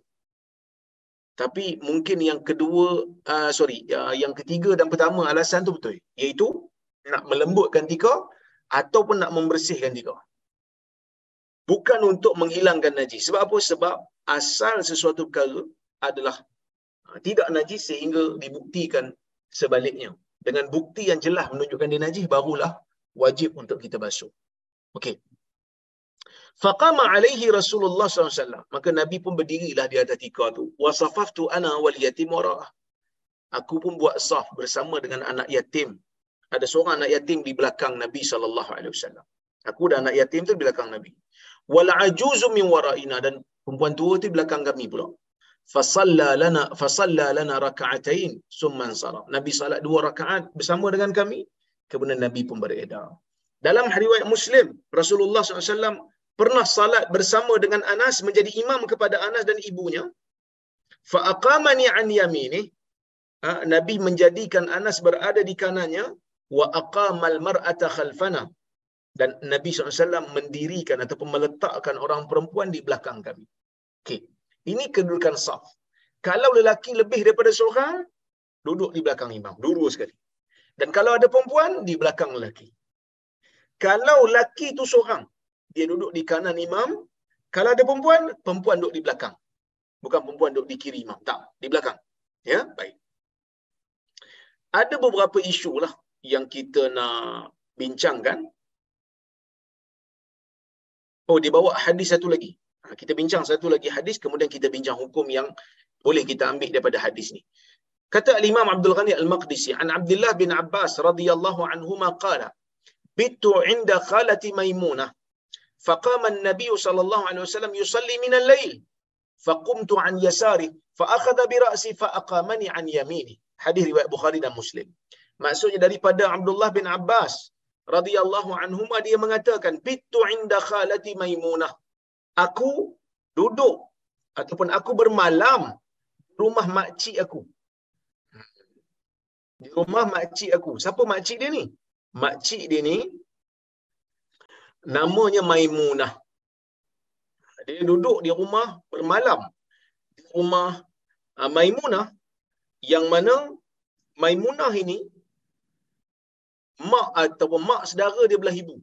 Tapi mungkin yang kedua, yang ketiga dan pertama alasan tu betul. Iaitu nak melembutkan tikar ataupun nak membersihkan tikar. Bukan untuk menghilangkan najis. Sebab apa? Sebab asal sesuatu perkara adalah tidak najis sehingga dibuktikan sebaliknya. Dengan bukti yang jelas menunjukkan dia najis, barulah wajib untuk kita basuh. Okey. Faqama alaihi Rasulullah SAW. Maka Nabi pun berdirilah di atas tikar tu. Wasafaftu ana wal yatim wara'ah. Aku pun buat saf bersama dengan anak yatim. Ada seorang anak yatim di belakang Nabi SAW. Aku dan anak yatim tu di belakang Nabi. Wal ajuzu min wara'ina, dan perempuan tua tu di belakang kami pula. Fasalla lana raka'atain summa ansara. Nabi salat 2 rakaat bersama dengan kami, kemudian Nabi pun beredar. Dalam riwayat Muslim, Rasulullah SAW pernah salat bersama dengan Anas, menjadi imam kepada Anas dan ibunya. fa aqamani an yaminih, Nabi menjadikan Anas berada di kanannya, wa aqamal mar'ata khalfana, dan Nabi SAW mendirikan ataupun meletakkan orang perempuan di belakang kami. Okey, ini kedudukan saf. Kalau lelaki lebih daripada seorang, duduk di belakang imam, dua sekali. Dan kalau ada perempuan, di belakang lelaki. Kalau lelaki itu seorang, dia duduk di kanan imam. Kalau ada perempuan, perempuan duduk di belakang. Bukan perempuan duduk di kiri imam, tak, di belakang. Ya, baik. Ada beberapa isu lah yang kita nak bincangkan. Oh, dia bawa hadis satu lagi. Kita bincang satu lagi hadis, kemudian kita bincang hukum yang boleh kita ambil daripada hadis ni. Kata Imam Abdul Ghani Al-Maqdisi, an Abdullah bin Abbas radhiyallahu anhuma qala, bittu 'inda khalati Maimunah, faqama an-nabiy sallallahu alaihi wasallam yusalli min al-lail, faqumtu an yasari, fa akhadha bi ra'si fa aqamani an yamini. Hadis riwayat Bukhari dan Muslim. Maksudnya daripada Abdullah bin Abbas radhiyallahu anhuma, dia mengatakan, bittu 'inda khalati Maimunah, aku duduk ataupun aku bermalam di rumah makcik aku. Di rumah makcik aku. Siapa makcik dia ni? Makcik dia ni namanya Maimunah. Dia duduk di rumah bermalam di rumah Maimunah, yang mana Maimunah ini mak ataupun mak saudara dia belah ibu.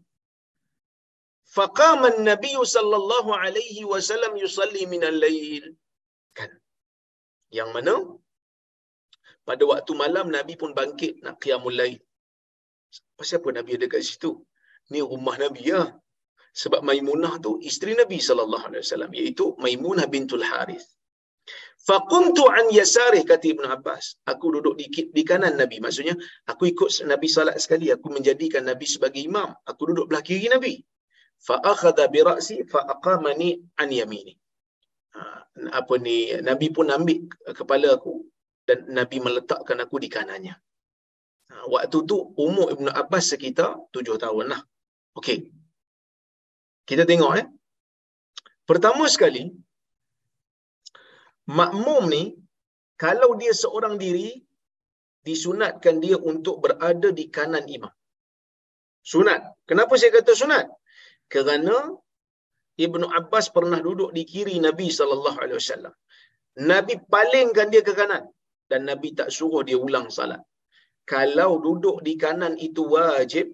Faqama an-nabiy sallallahu alaihi wasallam yusalli min al-lail. Kan? Yang mana pada waktu malam Nabi pun bangkit nak qiyamul lail. Pasal apa Nabi ada kat situ? Ni rumah Nabi ya. Sebab Maimunah tu isteri Nabi sallallahu alaihi wasallam, iaitu Maimunah bintul Harith. Faqumtu an yasarih, kata Ibn Abbas, aku duduk di kanan Nabi. Maksudnya aku ikut Nabi salat sekali, aku menjadikan Nabi sebagai imam. Aku duduk belah kiri Nabi. Fa akhadha bi ra'si fa aqamani an yamini. Nabi pun ambil kepala aku dan Nabi meletakkan aku di kanannya. Waktu tu umur Ibn Abbas sekitar 7 tahun lah. Okey. Kita tengok pertama sekali, makmum ni kalau dia seorang diri, disunatkan dia untuk berada di kanan imam. Sunat. Kenapa saya kata sunat? Kerana Ibnu Abbas pernah duduk di kiri Nabi sallallahu alaihi wasallam. Nabi palingkan dia ke kanan dan Nabi tak suruh dia ulang salat. Kalau duduk di kanan itu wajib,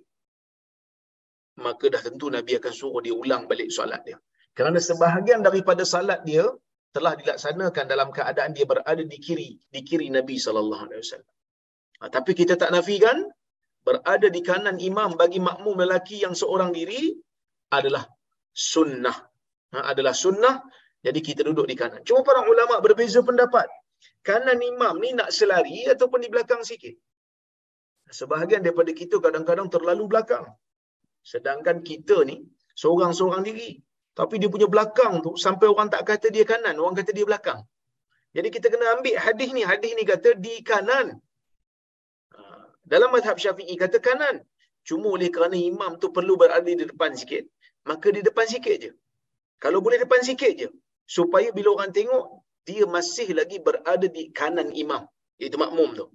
maka dah tentu Nabi akan suruh dia ulang balik solat dia. Kerana sebahagian daripada salat dia telah dilaksanakan dalam keadaan dia berada di kiri Nabi sallallahu alaihi wasallam. Tapi kita tak nafikan berada di kanan imam bagi makmum lelaki yang seorang diri adalah sunnah. Adalah sunnah, jadi kita duduk di kanan. Cuma para ulama berbeza pendapat. Kanan imam ni nak selari ataupun di belakang sikit. Sebahagian daripada kita kadang-kadang terlalu belakang. Sedangkan kita ni seorang-seorang diri. Tapi dia punya belakang tu sampai orang tak kata dia kanan, orang kata dia belakang. Jadi kita kena ambil hadis ni. Hadis ni kata di kanan. Dalam mazhab Syafi'i kata kanan. Cuma oleh kerana imam tu perlu berada di depan sikit, maka di depan sikit je. Kalau boleh depan sikit je. Supaya bila orang tengok, dia masih lagi berada di kanan imam. Iaitu makmum tu.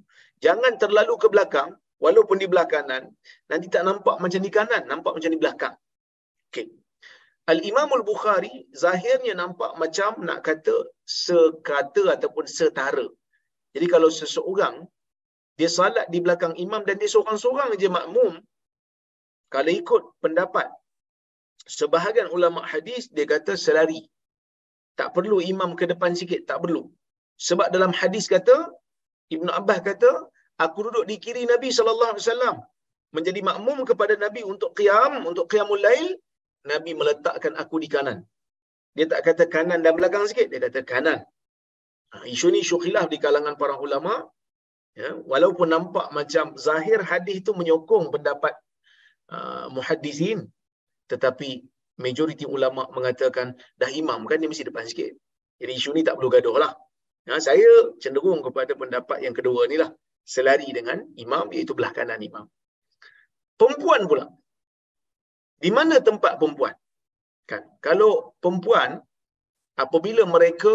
Jangan terlalu ke belakang, walaupun di belah kanan, nanti tak nampak macam di kanan, nampak macam di belakang. Okey. Al-Imam Al-Bukhari zahirnya nampak macam nak kata sekata ataupun setara. Jadi kalau seseorang dia salat di belakang imam dan dia seorang-seorang je makmum, kalau ikut pendapat sebahagian ulama hadis, dia kata selari. Tak perlu imam ke depan sikit, tak perlu. Sebab dalam hadis kata, Ibnu Abbas kata, aku duduk di kiri Nabi sallallahu alaihi wasallam, menjadi makmum kepada Nabi untuk qiyamul lail. Nabi meletakkan aku di kanan. Dia tak kata kanan dan belakang sikit, dia kata kanan. Isu ni isu khilaf di kalangan para ulama. Ya, walaupun nampak macam zahir hadis tu menyokong pendapat muhaddisin, tetapi majoriti ulama mengatakan dah imam kan dia mesti depan sikit. Jadi isu ni tak perlu gaduh lah. Saya cenderung kepada pendapat yang kedua ni lah. Selari dengan imam, iaitu belah kanan imam. Perempuan pula. Di mana tempat perempuan? Kan? Kalau perempuan, apabila mereka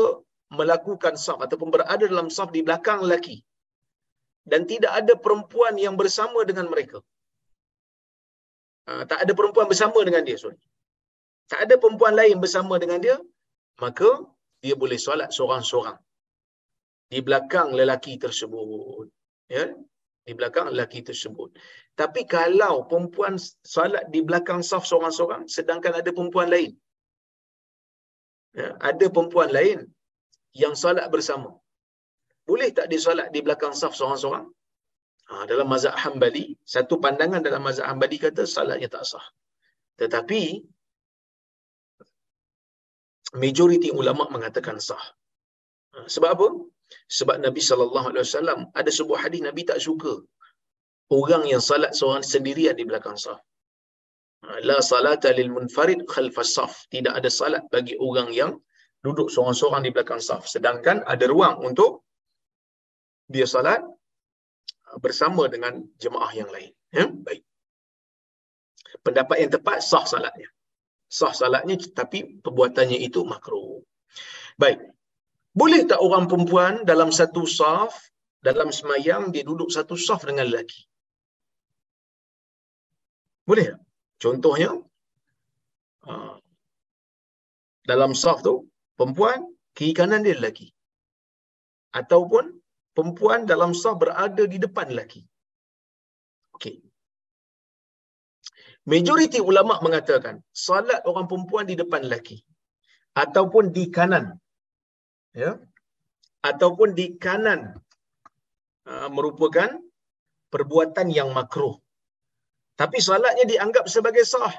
melakukan saf ataupun berada dalam saf di belakang lelaki dan tidak ada perempuan yang bersama dengan mereka. Tak ada perempuan bersama dengan dia, sorry. Tak ada perempuan lain bersama dengan dia, maka dia boleh solat seorang-seorang di belakang lelaki tersebut. Ya, di belakang lelaki tersebut. Tapi kalau perempuan solat di belakang saf seorang-seorang sedangkan ada perempuan lain, ya, ada perempuan lain yang solat bersama, boleh tak dia solat di belakang saf seorang-seorang? Dalam mazhab Hambali, satu pandangan dalam mazhab Hambali kata salatnya tak sah. Tetapi majoriti ulama mengatakan sah. Sebab apa? Sebab Nabi SAW ada sebuah hadis, Nabi tak suka orang yang salat seorang sendirian di belakang saf. La salata lil munfarid khalfas saf. Tidak ada salat bagi orang yang duduk seorang-seorang di belakang saf, sedangkan ada ruang untuk dia salat bersama dengan jemaah yang lain. Ya, baik. Pendapat yang tepat sah salatnya. Sah salatnya, tapi perbuatannya itu makruh. Baik. Boleh tak orang perempuan dalam satu saf, dalam semayang, dia duduk satu saf dengan lelaki? Boleh tak? Contohnya, dalam saf tu, perempuan, kiri kanan dia lelaki. Ataupun perempuan dalam saf berada di depan lelaki. Okey. Majoriti ulama mengatakan, salat orang perempuan di depan lelaki. Ataupun di kanan. Ya, ataupun di kanan merupakan perbuatan yang makruh. Tapi salatnya dianggap sebagai sah.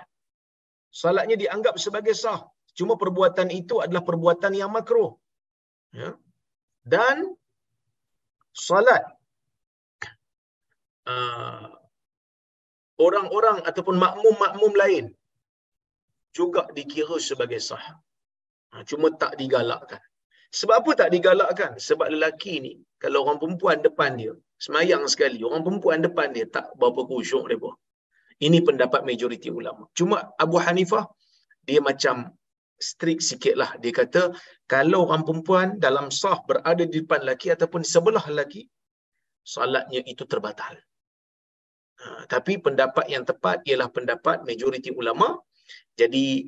Salatnya dianggap sebagai sah. Cuma perbuatan itu adalah perbuatan yang makruh. Ya. Dan salat orang-orang ataupun makmum-makmum lain juga dikira sebagai sah. Cuma tak digalakkan. Sebab apa tak digalakkan? Sebab lelaki ni, kalau orang perempuan depan dia, semayang sekali, orang perempuan depan dia tak berapa khusyuk mereka. Ini pendapat majoriti ulama. Cuma Abu Hanifah, dia macam strict sikit lah. Dia kata, kalau orang perempuan dalam saf berada di depan lelaki ataupun sebelah lelaki, salatnya itu terbatal. Tapi pendapat yang tepat ialah pendapat majoriti ulama. Jadi,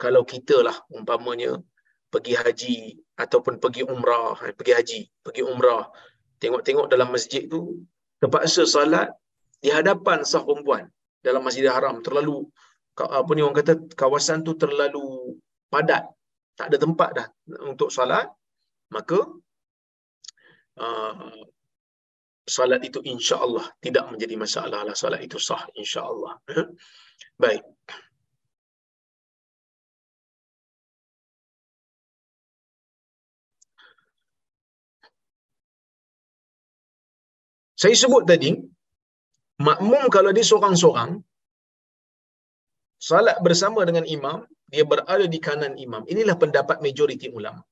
kalau kita lah umpamanya pergi haji ataupun pergi umrah, pergi umrah, tengok-tengok dalam masjid tu terpaksa salat di hadapan saf perempuan dalam Masjidil Haram, terlalu apa ni orang kata, kawasan tu terlalu padat, tak ada tempat dah untuk salat, maka salat itu insya-Allah tidak menjadi masalah lah, salat itu sah insya-Allah. Baik. Saya sebut tadi, makmum kalau dia seorang-seorang, salat bersama dengan imam, dia berada di kanan imam. Inilah pendapat majoriti ulama.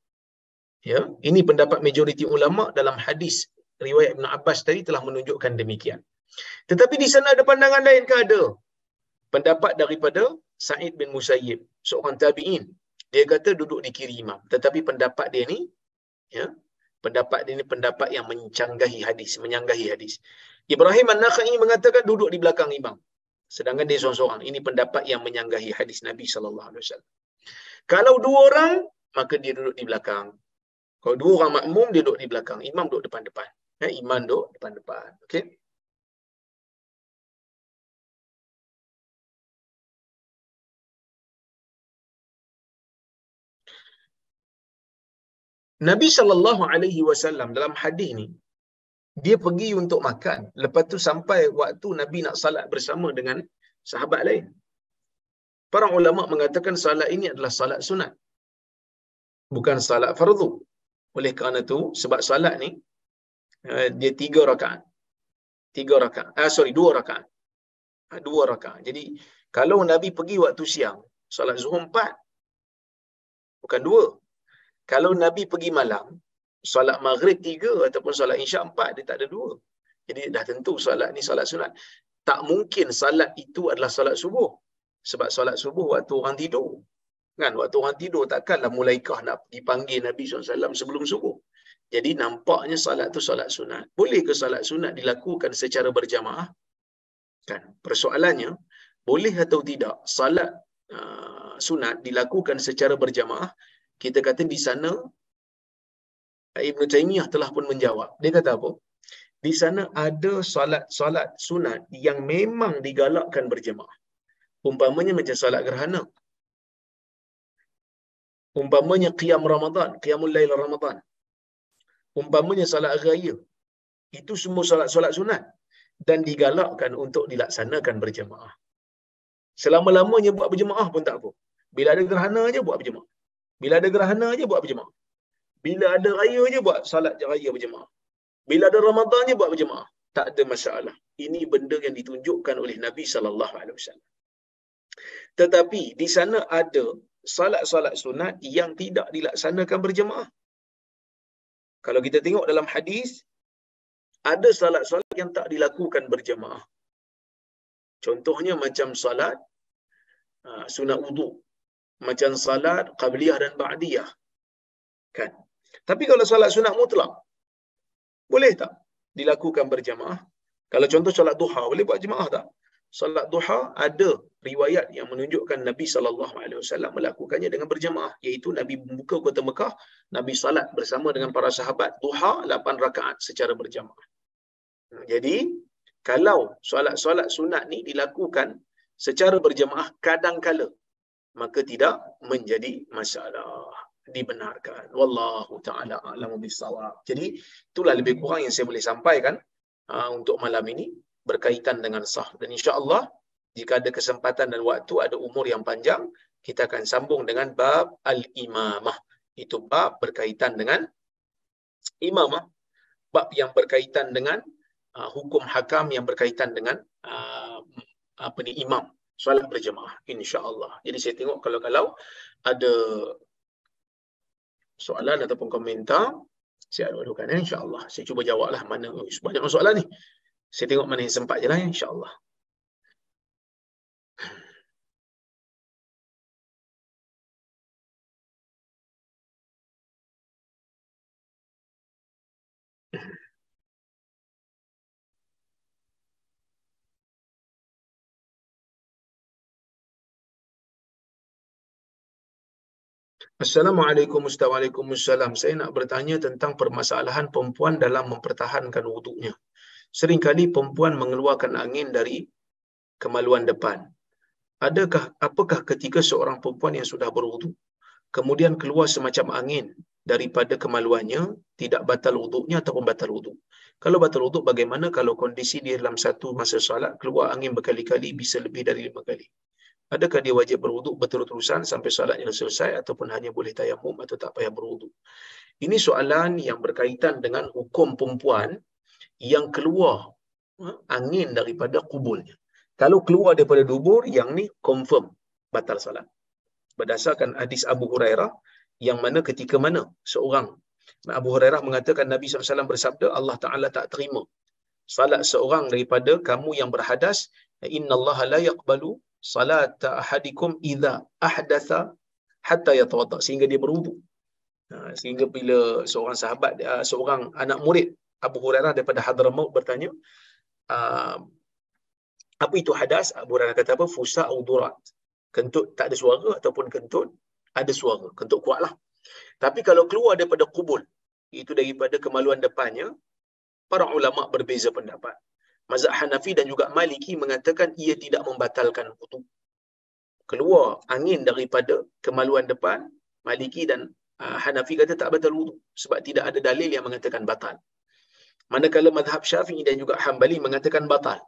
Ya, ini pendapat majoriti ulama dalam hadis riwayat Ibn Abbas tadi telah menunjukkan demikian. Tetapi di sana ada pandangan lain ke? Ada pendapat daripada Sa'id bin Musayyib, seorang tabi'in. Dia kata duduk di kiri imam. Tetapi pendapat dia ni, ya, pendapat dia ni pendapat yang menyanggahi hadis. Ibrahim An-Nakhai mengatakan duduk di belakang imam, sedangkan dia seorang-seorang. Ini pendapat yang menyanggahi hadis Nabi SAW. Kalau dua orang, maka dia duduk di belakang. Kalau dua orang makmum, dia duduk di belakang. Imam duduk depan-depan. Imam duduk depan-depan. Okey. Nabi SAW dalam hadis ni, dia pergi untuk makan. Lepas tu sampai waktu Nabi nak salat bersama dengan sahabat lain. Para ulama mengatakan salat ini adalah salat sunat, bukan salat fardu. Oleh kerana tu, sebab salat ni dia 3 rakaat. 2 rakaat. 2 rakaat. Jadi kalau Nabi pergi waktu siang, salat zuhur 4, bukan 2. Kalau Nabi pergi malam, salat maghrib 3 ataupun salat isyak 4, dia tak ada 2. Jadi dah tentu salat ni salat sunat. Tak mungkin salat itu adalah salat subuh. Sebab salat subuh waktu orang tidur. Kan waktu orang tidur takkanlah malaikah nak dipanggil Nabi SAW sebelum subuh. Jadi nampaknya salat tu salat sunat. Boleh ke salat sunat dilakukan secara berjamaah? Kan persoalannya, boleh atau tidak salat sunat dilakukan secara berjamaah? Kita kata di sana Ibn Taymiyah telah pun menjawab. Dia kata apa? Di sana ada solat sunat yang memang digalakkan berjemaah. Umpamanya macam solat gerhana. Umpamanya qiyam Ramadan, qiyamul lail Ramadan. Umpamanya solat hari raya. Itu semua solat sunat dan digalakkan untuk dilaksanakan berjemaah. Selama-lamanya buat berjemaah pun tak apa. Bila ada gerhana aja buat berjemaah. Bila ada gerhana aja buat berjemaah. Bila ada raya aja buat solat raya berjemaah. Bila ada Ramadan je buat berjemaah. Tak ada masalah. Ini benda yang ditunjukkan oleh Nabi SAW. Tetapi di sana ada salat-salat sunat yang tidak dilaksanakan berjemaah. Kalau kita tengok dalam hadis, ada salat-salat yang tak dilakukan berjemaah. Contohnya macam salat sunat wudu. Macam salat qabliyah dan ba'diyah. Kan? Tapi kalau salat sunat mutlak, boleh tak dilakukan berjamaah? Kalau contoh solat duha, boleh buat jemaah tak? Solat duha ada riwayat yang menunjukkan Nabi SAW melakukannya dengan berjamaah, iaitu Nabi membuka kota Mekah, Nabi salat bersama dengan para sahabat duha 8 rakaat secara berjamaah. Jadi kalau solat-solat sunat ni dilakukan secara berjamaah kadang-kala, maka tidak menjadi masalah, dibenarkan. Wallahu ta'ala a'lamu bissawab. Jadi itulah lebih kurang yang saya boleh sampaikan untuk malam ini berkaitan dengan sah. Dan insya-Allah jika ada kesempatan dan waktu, ada umur yang panjang, kita akan sambung dengan bab al-imamah. Itu bab berkaitan dengan imamah, bab yang berkaitan dengan hukum hakam yang berkaitan dengan imam solat berjemaah, insya-Allah. Jadi saya tengok kalau ada soalan ataupun komentar, saya adukan insya-Allah. Saya cuba jawablah, mana banyak soalan ni. Saya tengok mana yang sempat je lah, insya-Allah. Assalamualaikum Waalaikumsalam. Saya nak bertanya tentang permasalahan perempuan dalam mempertahankan wuduknya. Seringkali perempuan mengeluarkan angin dari kemaluan depan. Apakah ketika seorang perempuan yang sudah berwuduk kemudian keluar semacam angin daripada kemaluannya, tidak batal wuduknya ataupun batal wuduk? Kalau batal wuduk, bagaimana kalau kondisi dia dalam satu masa salat keluar angin berkali-kali, bisa lebih dari 5 kali? Adakah dia wajib berwuduk berterus-terusan sampai salatnya selesai ataupun hanya boleh tayamum atau tak payah berwuduk? Ini soalan yang berkaitan dengan hukum perempuan yang keluar angin daripada kubulnya. Kalau keluar daripada dubur, yang ni confirm batal salat. Berdasarkan hadis Abu Hurairah, yang mana ketika mana seorang, Abu Hurairah mengatakan Nabi SAW bersabda, Allah Ta'ala tak terima salat seorang daripada kamu yang berhadas. Innallaha la yaqbalu salata ahadikum idza ahdatha hatta yatawadda, sehingga dia berwuduk. Sehingga bila seorang sahabat, seorang anak murid Abu Hurairah daripada Hadramaut bertanya, apa itu hadas? Abu Hurairah kata apa? Fusa au durat. Kentut tak ada suara ataupun kentut ada suara. Kentut kuatlah. Tapi kalau keluar daripada kubul, itu daripada kemaluan depannya, para ulama berbeza pendapat. Mazhab Hanafi dan juga Maliki mengatakan ia tidak membatalkan wuduk. Keluar angin daripada kemaluan depan, Maliki dan Hanafi kata tak batal wuduk sebab tidak ada dalil yang mengatakan batal. Manakala mazhab Syafi'i dan juga Hambali mengatakan batal.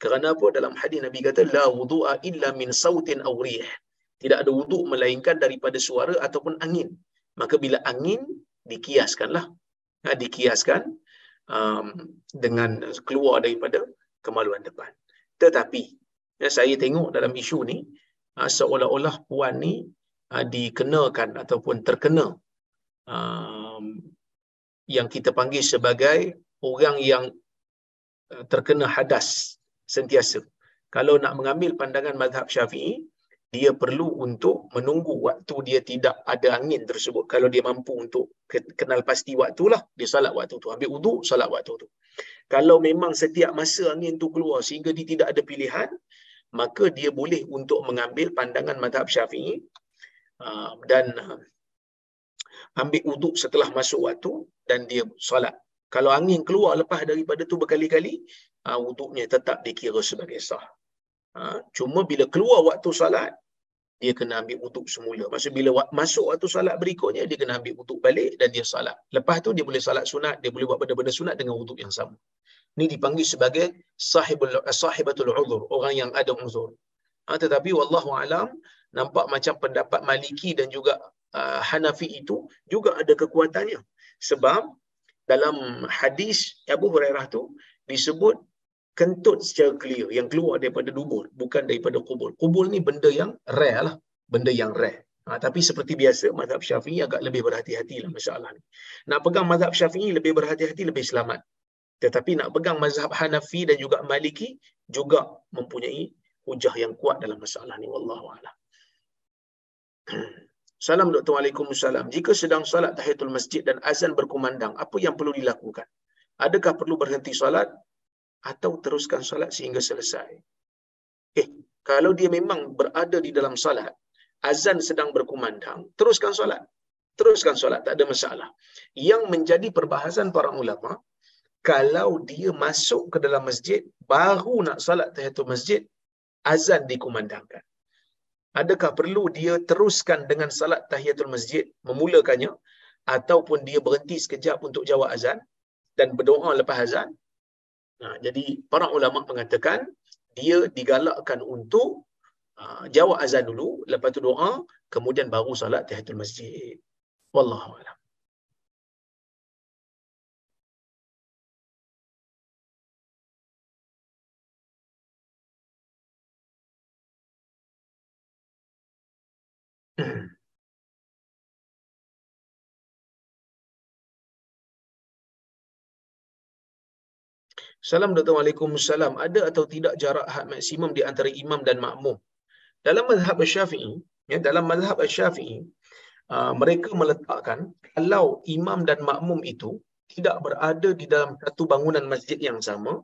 Kerana apa? Dalam hadis Nabi kata la wudu'a illa min sautin aw rih. Tidak ada wuduk melainkan daripada suara ataupun angin. Maka bila angin dikiaskanlah, dikiaskan dengan keluar daripada kemaluan depan. Tetapi saya tengok dalam isu ni, seolah-olah puan ni dikenakan ataupun terkena yang kita panggil sebagai orang yang terkena hadas sentiasa. Kalau nak mengambil pandangan mazhab Syafi'i, dia perlu untuk menunggu waktu dia tidak ada angin tersebut. Kalau dia mampu untuk kenal pasti waktulah, dia salat waktu tu. Ambil wuduk, salat waktu tu. Kalau memang setiap masa angin tu keluar sehingga dia tidak ada pilihan, maka dia boleh untuk mengambil pandangan mazhab Syafi'i dan ambil wuduk setelah masuk waktu dan dia solat. Kalau angin keluar lepas daripada tu berkali-kali, wuduknya tetap dikira sebagai sah. Cuma bila keluar waktu solat, dia kena ambil wuduk semula. Maksud bila masuk waktu solat berikutnya, dia kena ambil wuduk balik dan dia solat. Lepas tu dia boleh solat sunat, dia boleh buat benda-benda sunat dengan wuduk yang sama. Ini dipanggil sebagai sahibatul uzur, orang yang ada uzur. Tetapi wallahu alam, nampak macam pendapat Maliki dan juga Hanafi itu juga ada kekuatannya. Sebab dalam hadis Abu Hurairah tu disebut kentut secara clear yang keluar daripada dubur, bukan daripada kubur. Kubur ni benda yang rare lah, benda yang rare. Tapi seperti biasa mazhab Syafi'i agak lebih berhati-hati lah masalah ni. Nak pegang mazhab Syafi'i lebih berhati-hati, lebih selamat. Tetapi nak pegang mazhab Hanafi dan juga Maliki juga mempunyai hujah yang kuat dalam masalah ni, wallahu a'lam. Salam Dr. Waalaikumsalam. Jika sedang solat tahiyatul masjid dan azan berkumandang, apa yang perlu dilakukan? Adakah perlu berhenti solat atau teruskan solat sehingga selesai? Kalau dia memang berada di dalam solat, azan sedang berkumandang, teruskan solat. Teruskan solat, tak ada masalah. Yang menjadi perbahasan para ulama, kalau dia masuk ke dalam masjid, baru nak solat tahiyatul masjid, azan dikumandangkan. Adakah perlu dia teruskan dengan salat tahiyatul masjid, memulakannya, ataupun dia berhenti sekejap untuk jawab azan dan berdoa lepas azan? Jadi para ulama mengatakan dia digalakkan untuk jawab azan dulu, lepas tu doa, kemudian baru salat tahiyatul masjid. Wallahu a'lam. Salam Dr. Waalaikumsalam. Ada atau tidak jarak had maksimum di antara imam dan makmum? Dalam mazhab Syafi'i, dalam mazhab Syafi'i, mereka meletakkan kalau imam dan makmum itu tidak berada di dalam satu bangunan masjid yang sama,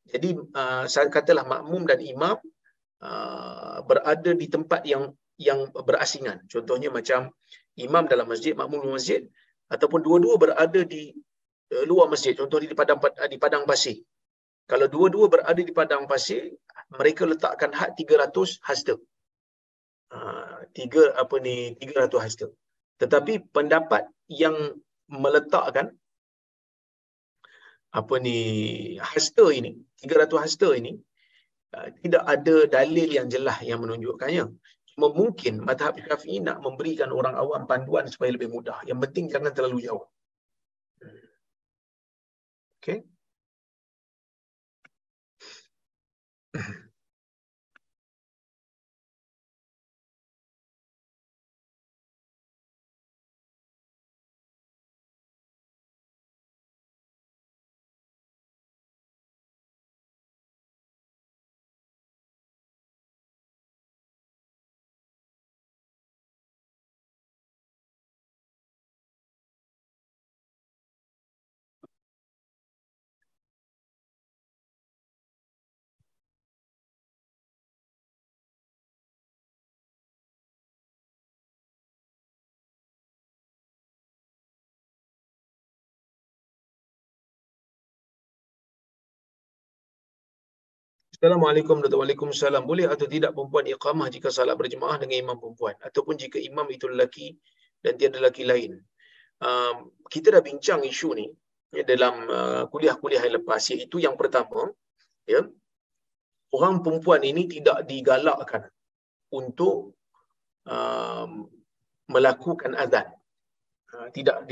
jadi saya katalah makmum dan imam berada di tempat yang berasingan. Contohnya macam imam dalam masjid, makmum dalam masjid, ataupun dua-dua berada di luar masjid. Contohnya di padang pasir. Kalau dua-dua berada di padang pasir, mereka letakkan had 300 hasta. 300 hasta. Tetapi pendapat yang meletakkan hasta ini, 300 hasta ini, tidak ada dalil yang jelas yang menunjukkannya. Cuma mungkin mazhab Syafi'i nak memberikan orang awam panduan supaya lebih mudah. Yang penting jangan terlalu jauh. Okey. Assalamualaikum Dr. Waalaikumsalam. Boleh atau tidak perempuan iqamah jika salat berjemaah dengan imam perempuan? Ataupun jika imam itu lelaki dan tiada lelaki lain? Kita dah bincang isu ni dalam kuliah-kuliah yang lepas, iaitu yang pertama, orang perempuan ini tidak digalakkan untuk melakukan azan. Tidak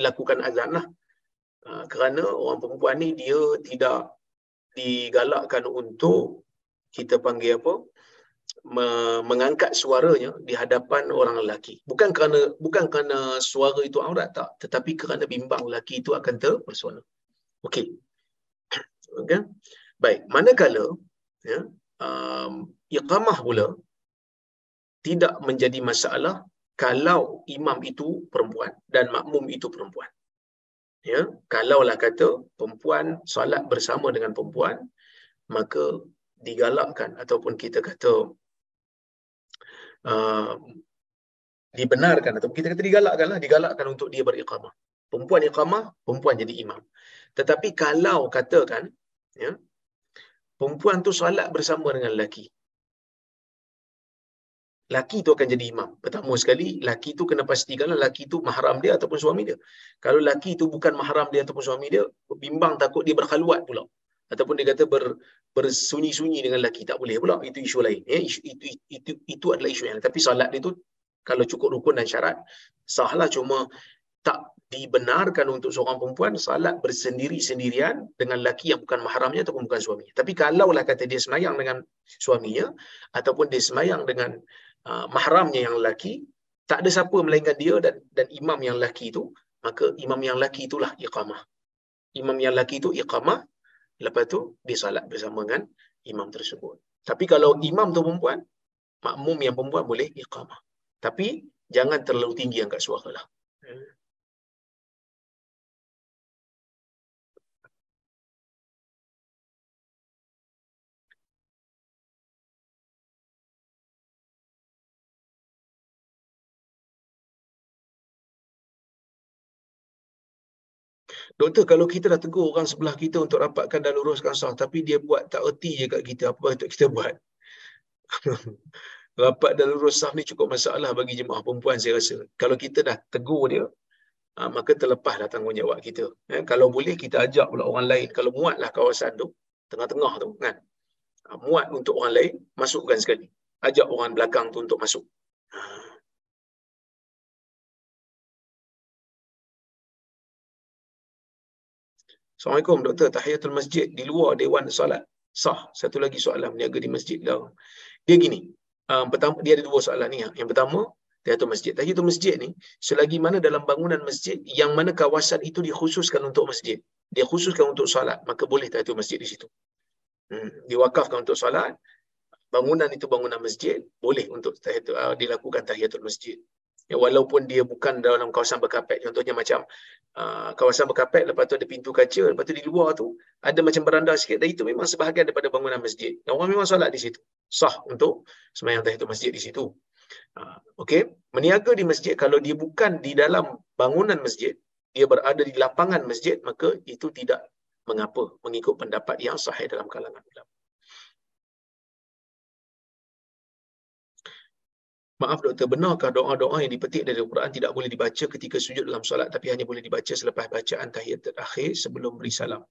dilakukan azan lah. Kerana orang perempuan ni dia tidak digalakkan untuk kita panggil mengangkat suaranya di hadapan orang lelaki. Bukan kerana suara itu aurat, tak, tetapi kerana bimbang lelaki itu akan terpesona. Okey. Okay. Baik, manakala iqamah pula, tidak menjadi masalah kalau imam itu perempuan dan makmum itu perempuan. Ya, kalaulah kata perempuan solat bersama dengan perempuan, maka digalakkan ataupun kita kata uh, dibenarkan ataupun kita kata digalakkan untuk dia beriqamah. Perempuan iqamah, perempuan jadi imam. Tetapi kalau katakan ya, perempuan tu solat bersama dengan lelaki, laki tu akan jadi imam. Pertama sekali, laki tu kena pastikan laki tu mahram dia ataupun suami dia. Kalau laki tu bukan mahram dia ataupun suami dia, bimbang takut dia berkhaluat pula. Ataupun dia kata bersunyi-sunyi dengan laki, tak boleh pula. Itu isu lain. Ya, itu adalah isu yang lain. Tapi solat dia tu, kalau cukup rukun dan syarat, sahlah, cuma tak dibenarkan untuk seorang perempuan salat bersendiri-sendirian dengan laki yang bukan mahramnya ataupun bukan suaminya. Tapi kalaulah kata dia semayang dengan suaminya ataupun dia semayang dengan mahramnya yang lelaki, tak ada siapa melainkan dia dan imam yang lelaki itu, maka imam yang lelaki itulah iqamah. Imam yang lelaki itu iqamah, lepas tu dia salat bersama dengan imam tersebut. Tapi kalau imam tu perempuan, makmum yang perempuan boleh iqamah. Tapi jangan terlalu tinggi angkat suara lah. Doktor, kalau kita dah tegur orang sebelah kita untuk rapatkan dan luruskan saf, tapi dia buat tak erti je kat kita, apa untuk kita buat? Rapat dan lurus saf ni cukup masalah bagi jemaah perempuan, saya rasa. Kalau kita dah tegur dia, maka terlepaslah tanggungjawab kita. Kalau boleh, kita ajak pula orang lain. Kalau muatlah kawasan tu, tengah-tengah tu, kan? Muat untuk orang lain, masukkan sekali. Ajak orang belakang tu untuk masuk. Assalamualaikum doktor, tahiyatul masjid di luar dewan solat sah? Satu lagi soalan berniaga di masjid lah. Dia gini, pertama dia ada dua soalan ni. Yang pertama, tahiyatul masjid. Tahiyatul masjid ni, selagi mana dalam bangunan masjid yang mana kawasan itu dikhususkan untuk masjid, dia khususkan untuk solat, maka boleh tahiyatul masjid di situ. Diwakafkan untuk solat, bangunan itu bangunan masjid, boleh untuk dilakukan tahiyatul masjid. Ya, walaupun dia bukan dalam kawasan berkapet. Contohnya macam kawasan berkapet, lepas tu ada pintu kaca, lepas tu di luar tu ada macam beranda sikit, dan itu memang sebahagian daripada bangunan masjid. Orang memang solat di situ. Sah untuk sembahyang tahiyatul masjid di situ. Okey, meniaga di masjid kalau dia bukan di dalam bangunan masjid, dia berada di lapangan masjid, maka itu tidak mengapa mengikut pendapat yang sahih dalam kalangan ulama. Maaf doktor, benarkah doa-doa yang dipetik dari Al-Quran tidak boleh dibaca ketika sujud dalam solat, tapi hanya boleh dibaca selepas bacaan tahiyat terakhir sebelum beri salam?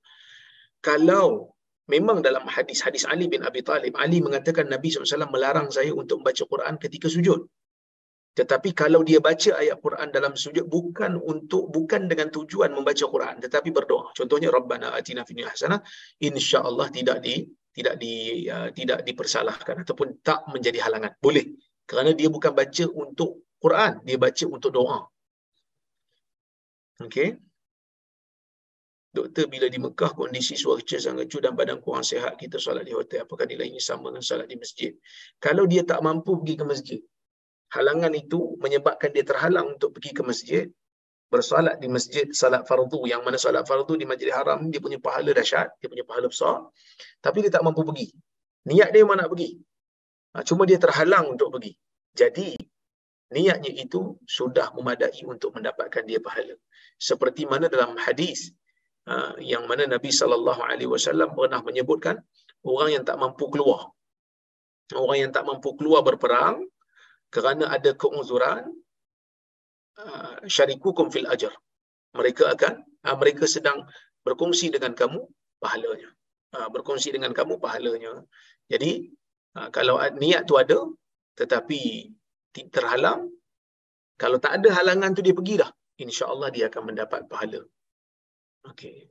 Kalau memang dalam hadis Ali bin Abi Talib, Ali mengatakan Nabi SAW melarang saya untuk membaca Quran ketika sujud. Tetapi kalau dia baca ayat Quran dalam sujud bukan dengan tujuan membaca Quran, tetapi berdoa. Contohnya Rabbana atina fid dunya hasanah, insya-Allah tidak dipersalahkan ataupun tak menjadi halangan. Boleh. Kerana dia bukan baca untuk Quran, dia baca untuk doa. Okey. Doktor, bila di Mekah kondisi cuaca sangat cuaca dan badan kurang sihat, kita solat di hotel, apakah nilainya sama dengan solat di masjid? Kalau dia tak mampu pergi ke masjid, halangan itu menyebabkan dia terhalang untuk pergi ke masjid, bersolat di masjid salat fardu, yang mana solat fardu di Masjidil Haram dia punya pahala dahsyat, dia punya pahala besar, tapi dia tak mampu pergi. Niat dia memang nak pergi, cuma dia terhalang untuk pergi. Jadi niatnya itu sudah memadai untuk mendapatkan dia pahala. Seperti mana dalam hadis yang mana Nabi SAW pernah menyebutkan orang yang tak mampu keluar, orang yang tak mampu keluar berperang kerana ada keuzuran, syarikukum fil ajr, mereka sedang berkongsi dengan kamu pahalanya. Berkongsi dengan kamu pahalanya. Jadi kalau niat tu ada tetapi terhalang, kalau tak ada halangan tu dia pergi dah, insya-Allah dia akan mendapat pahala. Okey.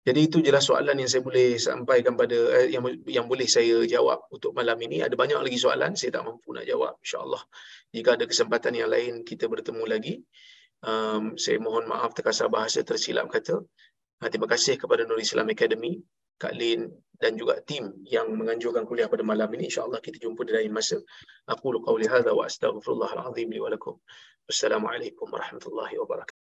Jadi itu jelas soalan yang saya boleh sampaikan pada yang boleh saya jawab untuk malam ini. Ada banyak lagi soalan saya tak mampu nak jawab, insya-Allah. Jika ada kesempatan yang lain kita bertemu lagi. Saya mohon maaf terkasar bahasa, tersilap kata. Terima kasih kepada Nur Islam Academy, Kak Lin dan juga tim yang menganjurkan kuliah pada malam ini. InsyaAllah kita jumpa di lain masa. Aqulu qawli hadha wa astaghfirullahal azim li wa lakum. Wassalamualaikum warahmatullahi wabarakatuh.